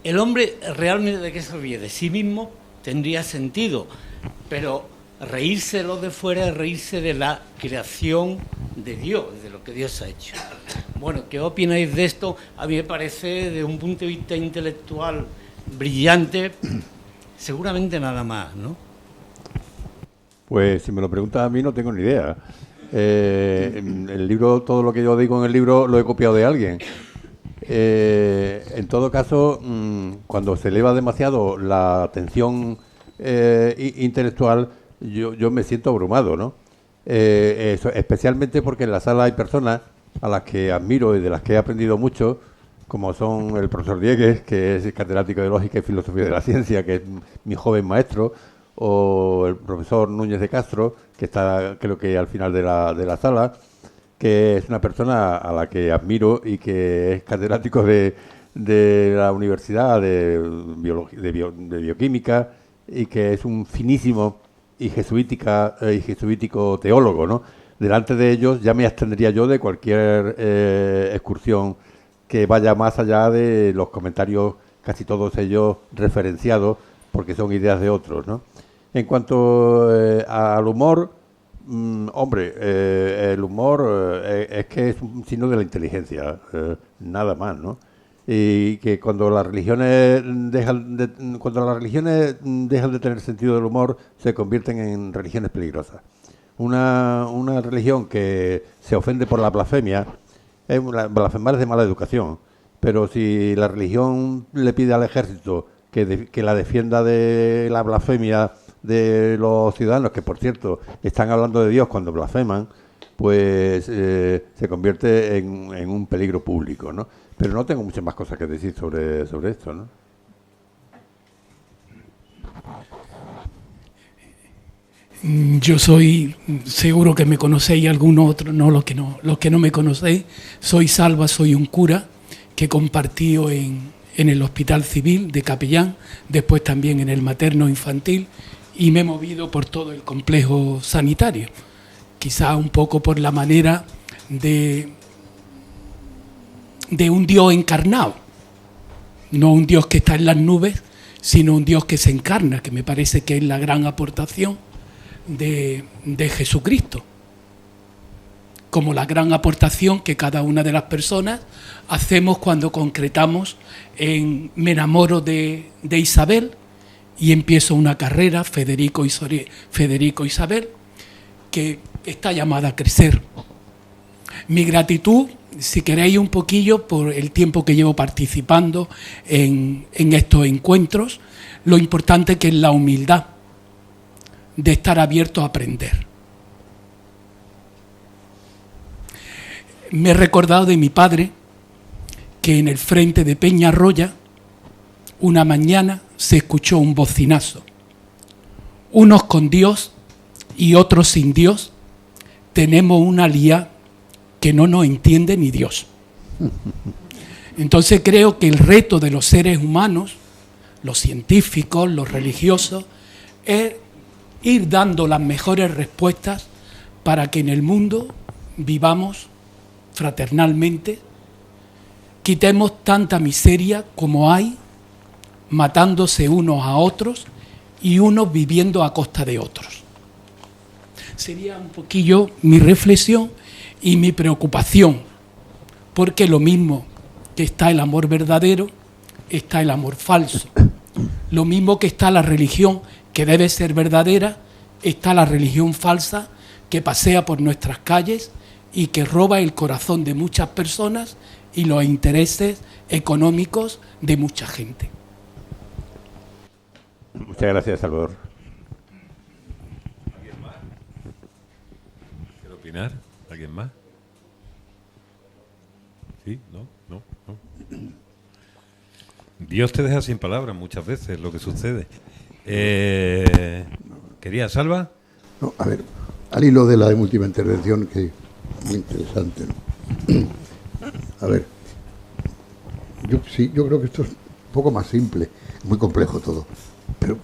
F: El hombre realmente, ¿de qué se ríe? De sí mismo tendría sentido, pero reírse de lo de fuera es reírse de la creación de Dios, de lo que Dios ha hecho. Bueno, ¿qué opináis de esto? A mí me parece, de un punto de vista intelectual, brillante, seguramente nada más, ¿no?
D: Pues si me lo preguntas a mí, no tengo ni idea. El libro, todo lo que yo digo en el libro lo he copiado de alguien. En todo caso, cuando se eleva demasiado la tensión intelectual, yo me siento abrumado, ¿no? Especialmente porque en la sala hay personas a las que admiro y de las que he aprendido mucho, como son el profesor Diegues, que es catedrático de Lógica y Filosofía de la Ciencia, que es mi joven maestro, o el profesor Núñez de Castro, que está, creo que al final de la sala, que es una persona a la que admiro y que es catedrático de la Universidad de Bioquímica, y que es un finísimo y jesuítico teólogo, ¿no? Delante de ellos ya me abstendría yo de cualquier excursión que vaya más allá de los comentarios, casi todos ellos referenciados, porque son ideas de otros, ¿no? En cuanto al humor, el humor es que es un signo de la inteligencia, nada más, ¿no? Y que cuando las religiones dejan de tener sentido del humor, se convierten en religiones peligrosas. Una religión que se ofende por la blasfemia, blasfemar es de mala educación, pero si la religión le pide al ejército que la defienda de la blasfemia de los ciudadanos, que por cierto están hablando de Dios cuando blasfeman, pues se convierte en un peligro público, ¿no? Pero no tengo muchas más cosas que decir sobre esto, ¿no?
G: Yo soy, seguro que me conocéis, algunos otros no, los que no me conocéis, soy Salva, soy un cura que compartió en el Hospital Civil de capellán, después también en el materno infantil, y me he movido por todo el complejo sanitario, quizá un poco por la manera de un Dios encarnado, no un Dios que está en las nubes, sino un Dios que se encarna, que me parece que es la gran aportación de Jesucristo. como la gran aportación que cada una de las personas hacemos cuando concretamos en me enamoro de Isabel y empiezo una carrera, Federico Isabel, que está llamada a crecer. Mi gratitud, si queréis un poquillo, por el tiempo que llevo participando en estos encuentros, lo importante que es la humildad de estar abierto a aprender. Me he recordado de mi padre, que en el frente de Peñarroya, una mañana se escuchó un bocinazo. Unos con Dios y otros sin Dios, tenemos una lía que no nos entiende ni Dios. Entonces creo que el reto de los seres humanos, los científicos, los religiosos, es ir dando las mejores respuestas para que en el mundo vivamos fraternalmente, quitemos tanta miseria como hay, matándose unos a otros y unos viviendo a costa de otros. Sería un poquillo mi reflexión y mi preocupación, porque lo mismo que está el amor verdadero, está el amor falso. Lo mismo que está la religión que debe ser verdadera, está la religión falsa que pasea por nuestras calles y que roba el corazón de muchas personas y los intereses económicos de mucha gente.
D: Muchas gracias, Salvador.
A: ¿Alguien más? ¿Quiere opinar? ¿Alguien más? ¿Sí? ¿No? Dios te deja sin palabras muchas veces, lo que sucede. ¿Quería, Salva?
C: No, a ver, al hilo de la última intervención, que muy interesante, ¿no? A ver, yo creo que esto es un poco más simple, muy complejo todo, pero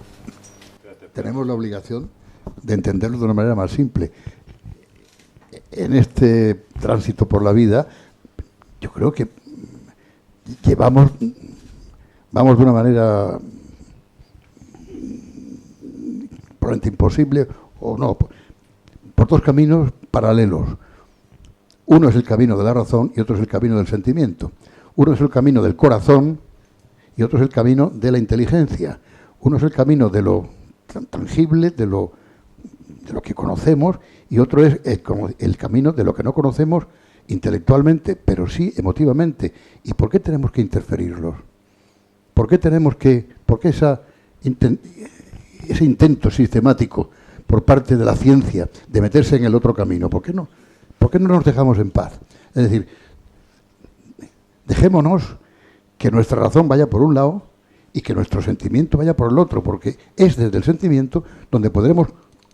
C: tenemos la obligación de entenderlo de una manera más simple. En este tránsito por la vida, yo creo que vamos de una manera probablemente imposible, o no, por dos caminos paralelos. Uno es el camino de la razón y otro es el camino del sentimiento. Uno es el camino del corazón y otro es el camino de la inteligencia. Uno es el camino de lo tangible, de lo que conocemos, y otro es el camino de lo que no conocemos intelectualmente, pero sí emotivamente. ¿Y por qué tenemos que interferirlos? ¿Por qué ese intento sistemático por parte de la ciencia de meterse en el otro camino? ¿Por qué no? ¿Por qué no nos dejamos en paz? Es decir, dejémonos que nuestra razón vaya por un lado y que nuestro sentimiento vaya por el otro, porque es desde el sentimiento donde podremos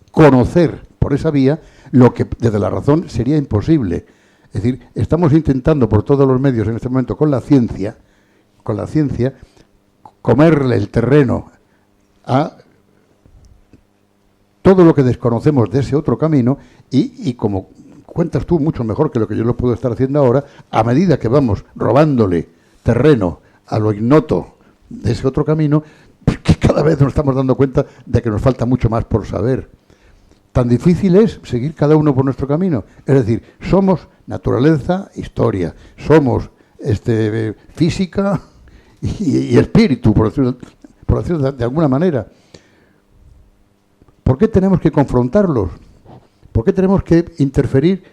C: conocer por esa vía lo que desde la razón sería imposible. Es decir, estamos intentando por todos los medios en este momento con la ciencia, comerle el terreno a todo lo que desconocemos de ese otro camino y como cuentas tú mucho mejor que lo que yo lo puedo estar haciendo ahora, a medida que vamos robándole terreno a lo ignoto de ese otro camino, que cada vez nos estamos dando cuenta de que nos falta mucho más por saber. Tan difícil es seguir cada uno por nuestro camino. Es decir, somos naturaleza, historia, somos física y espíritu, por decirlo de alguna manera. ¿Por qué tenemos que confrontarlos? ¿Por qué tenemos que interferir?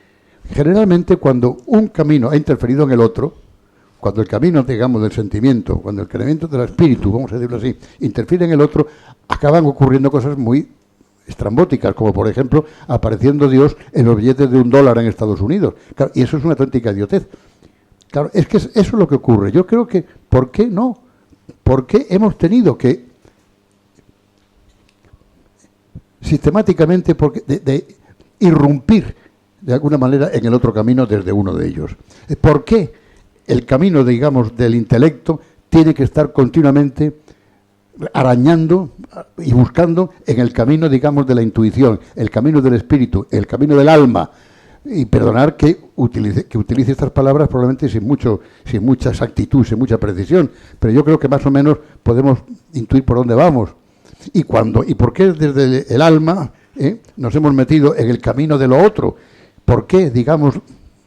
C: Generalmente cuando un camino ha interferido en el otro, cuando el camino, digamos, del sentimiento, cuando el camino del espíritu, vamos a decirlo así, interfiere en el otro, acaban ocurriendo cosas muy estrambóticas, como por ejemplo apareciendo Dios en los billetes de $1 en Estados Unidos. Claro, y eso es una auténtica idiotez. Claro, es que eso es lo que ocurre. Yo creo que, ¿por qué no? ¿Por qué hemos tenido que sistemáticamente de irrumpir de alguna manera en el otro camino desde uno de ellos? ¿Por qué el camino, digamos, del intelecto tiene que estar continuamente arañando y buscando en el camino, digamos, de la intuición, el camino del espíritu, el camino del alma? Y perdonar que utilice estas palabras probablemente sin mucha exactitud, sin mucha precisión, pero yo creo que más o menos podemos intuir por dónde vamos. ¿Y por qué desde el alma nos hemos metido en el camino de lo otro? ¿Por qué, digamos,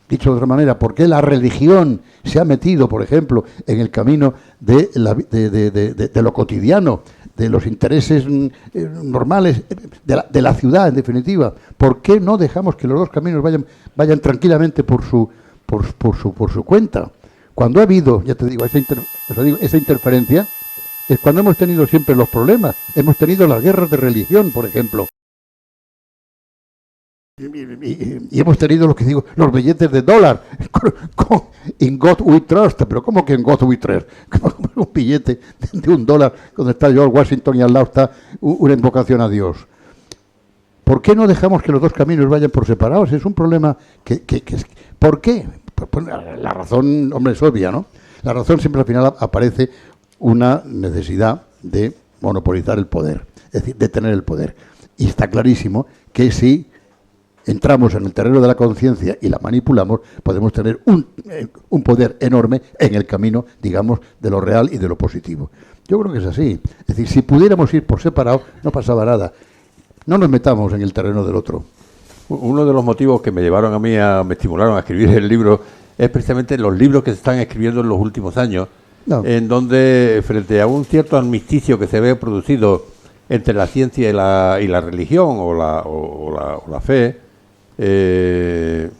C: Dicho de otra manera, ¿por qué la religión se ha metido, por ejemplo, en el camino de lo cotidiano, de los intereses normales, de la ciudad, en definitiva? ¿Por qué no dejamos que los dos caminos vayan tranquilamente por su cuenta? Cuando ha habido, ya te digo, esa interferencia, es cuando hemos tenido siempre los problemas. Hemos tenido las guerras de religión, por ejemplo. Y hemos tenido lo que digo, los billetes de dólar, in God we trust. Pero ¿cómo que en God we trust? Como un billete de $1 donde está George Washington y al lado está una invocación a Dios. ¿Por qué no dejamos que los dos caminos vayan por separados? Es un problema ¿por qué? Pues la razón, hombre, es obvia, ¿no? La razón siempre al final aparece una necesidad de monopolizar el poder, es decir, de tener el poder. Y está clarísimo que si entramos en el terreno de la conciencia y la manipulamos, podemos tener un poder enorme en el camino, digamos, de lo real y de lo positivo. Yo creo que es así. Es decir, si pudiéramos ir por separado, no pasaba nada. No nos metamos en el terreno del otro.
D: Uno de los motivos que me llevaron a mí, me estimularon a escribir el libro, es precisamente los libros que se están escribiendo en los últimos años, en donde, frente a un cierto armisticio que se ve producido entre la ciencia y la religión o la fe, en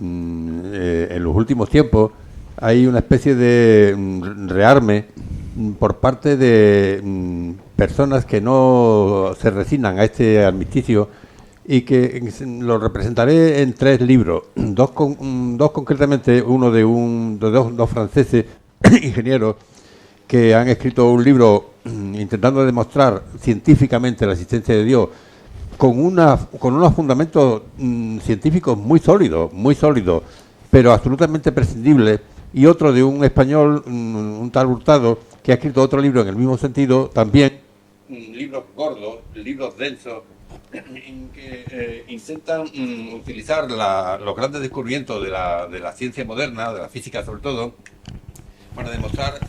D: los últimos tiempos hay una especie de rearme por parte de personas que no se resignan a este armisticio, y que lo representaré en 3 libros, dos concretamente, uno de dos franceses ingenieros que han escrito un libro intentando demostrar científicamente la existencia de Dios con unos fundamentos científicos muy sólidos, pero absolutamente prescindibles, y otro de un español, un tal Hurtado, que ha escrito otro libro en el mismo sentido, también libros gordos, libros densos, en que intentan utilizar los grandes descubrimientos de la ciencia moderna, de la física sobre todo, para demostrar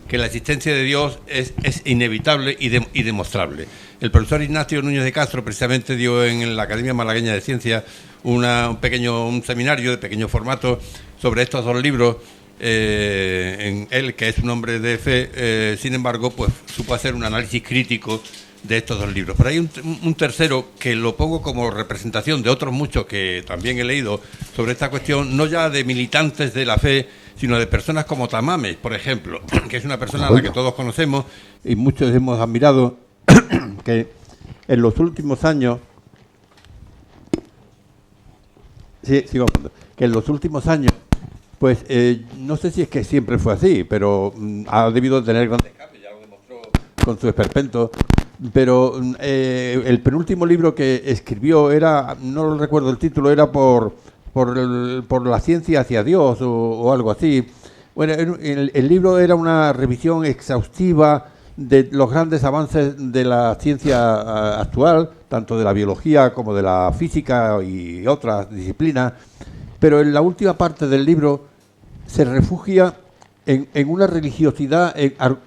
D: que la existencia de Dios es inevitable y demostrable. El profesor Ignacio Núñez de Castro precisamente dio en la Academia Malagueña de Ciencias un seminario de pequeño formato sobre estos 2 libros. Él, que es un hombre de fe, sin embargo, pues supo hacer un análisis crítico de estos 2 libros. Pero hay un tercero que lo pongo como representación de otros muchos que también he leído sobre esta cuestión, no ya de militantes de la fe, sino de personas como Tamames, por ejemplo, que es una persona a la que todos conocemos y muchos hemos admirado, que en los últimos años, pues no sé si es que siempre fue así, pero ha debido tener grandes cambios, ya lo demostró con su esperpento. Pero el penúltimo libro que escribió era, no lo recuerdo el título, era por la ciencia hacia Dios o algo así. Bueno, el libro era una revisión exhaustiva de los grandes avances de la ciencia actual, tanto de la biología como de la física y otras disciplinas, pero en la última parte del libro se refugia en una religiosidad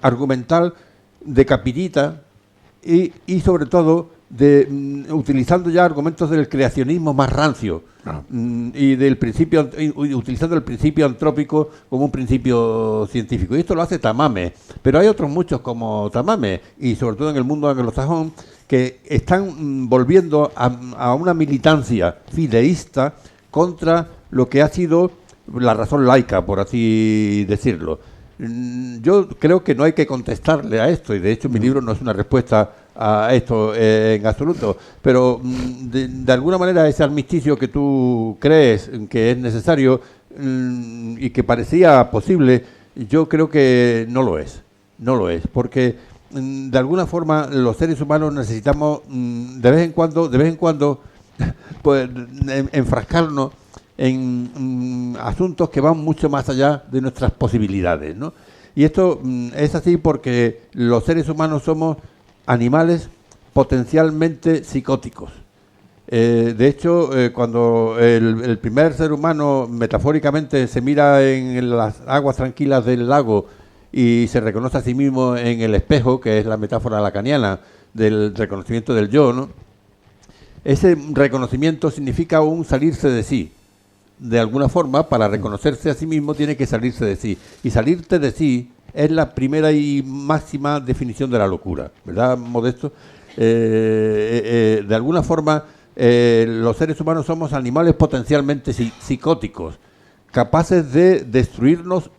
D: argumental de capillita, y sobre todo utilizando ya argumentos del creacionismo más rancio, y utilizando el principio antrópico como un principio científico. Y esto lo hace Tamames, pero hay otros muchos como Tamames, y sobre todo en el mundo anglosajón, que están volviendo a una militancia fideísta contra lo que ha sido la razón laica, por así decirlo. Yo creo que no hay que contestarle a esto, y de hecho mi libro no es una respuesta a esto en absoluto, pero de alguna manera ese armisticio que tú crees que es necesario y que parecía posible, yo creo que no lo es, porque de alguna forma los seres humanos necesitamos de vez en cuando pues enfrascarnos en asuntos que van mucho más allá de nuestras posibilidades, ¿no? Y esto es así porque los seres humanos somos animales potencialmente psicóticos. De hecho, cuando el primer ser humano metafóricamente se mira en las aguas tranquilas del lago y se reconoce a sí mismo en el espejo, que es la metáfora lacaniana del reconocimiento del yo, ¿no? Ese reconocimiento significa un salirse de sí. de alguna forma, para reconocerse a sí mismo, tiene que salirse de sí. Y salirte de sí es la primera y máxima definición de la locura, ¿verdad, Modesto? De alguna forma, los seres humanos somos animales potencialmente psicóticos, capaces de destruirnos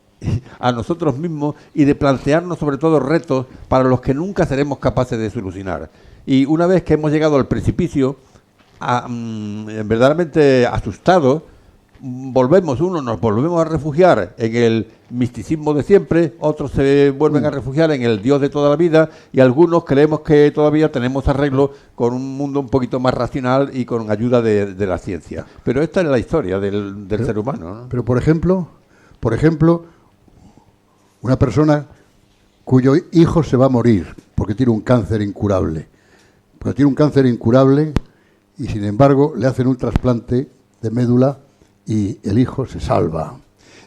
D: a nosotros mismos y de plantearnos sobre todo retos para los que nunca seremos capaces de solucionar. Y una vez que hemos llegado al precipicio, verdaderamente asustados, nos volvemos a refugiar en el misticismo de siempre, otros se vuelven a refugiar en el Dios de toda la vida, y algunos creemos que todavía tenemos arreglo con un mundo un poquito más racional y con ayuda de la ciencia. Pero esta es la historia del ser humano, ¿no?
C: Pero por ejemplo, una persona cuyo hijo se va a morir porque tiene un cáncer incurable. Y sin embargo le hacen un trasplante de médula y el hijo se salva.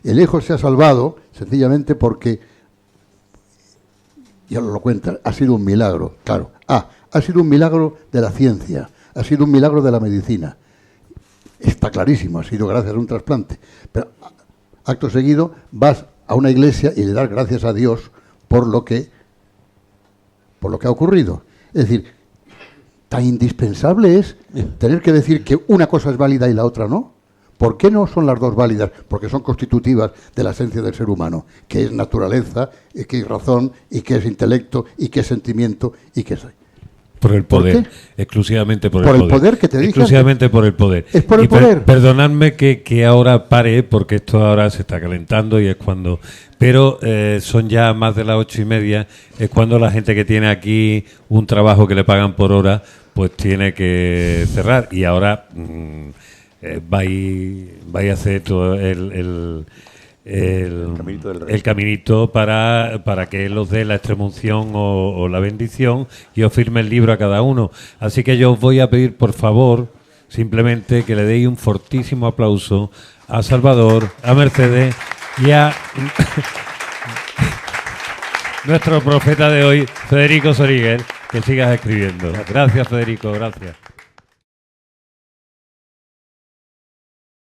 C: El hijo se ha salvado sencillamente porque, ya lo cuentan, ha sido un milagro, claro. Ha sido un milagro de la ciencia, ha sido un milagro de la medicina. Está clarísimo, ha sido gracias a un trasplante. Pero acto seguido vas a una iglesia y le das gracias a Dios por lo que ha ocurrido. Es decir, tan indispensable es tener que decir que una cosa es válida y la otra no. ¿Por qué no son las dos válidas? Porque son constitutivas de la esencia del ser humano, que es naturaleza, que es razón, y que es intelecto, y que es sentimiento, y que es...
A: Por el poder, exclusivamente por el poder.
C: Por el poder que te dije.
A: Exclusivamente por el poder.
C: Es por el poder.
A: Perdonadme que ahora pare, porque esto ahora se está calentando y es cuando... Pero son ya más de las 8:30, es cuando la gente que tiene aquí un trabajo que le pagan por hora, pues tiene que cerrar. Y ahora vais a hacer todo el caminito para que él os dé la extremunción o la bendición y os firme el libro a cada uno. Así que yo os voy a pedir, por favor, simplemente que le deis un fortísimo aplauso a Salvador, a Mercedes y a nuestro profeta de hoy, Federico Soriguel, que sigas escribiendo. Gracias, Federico, gracias.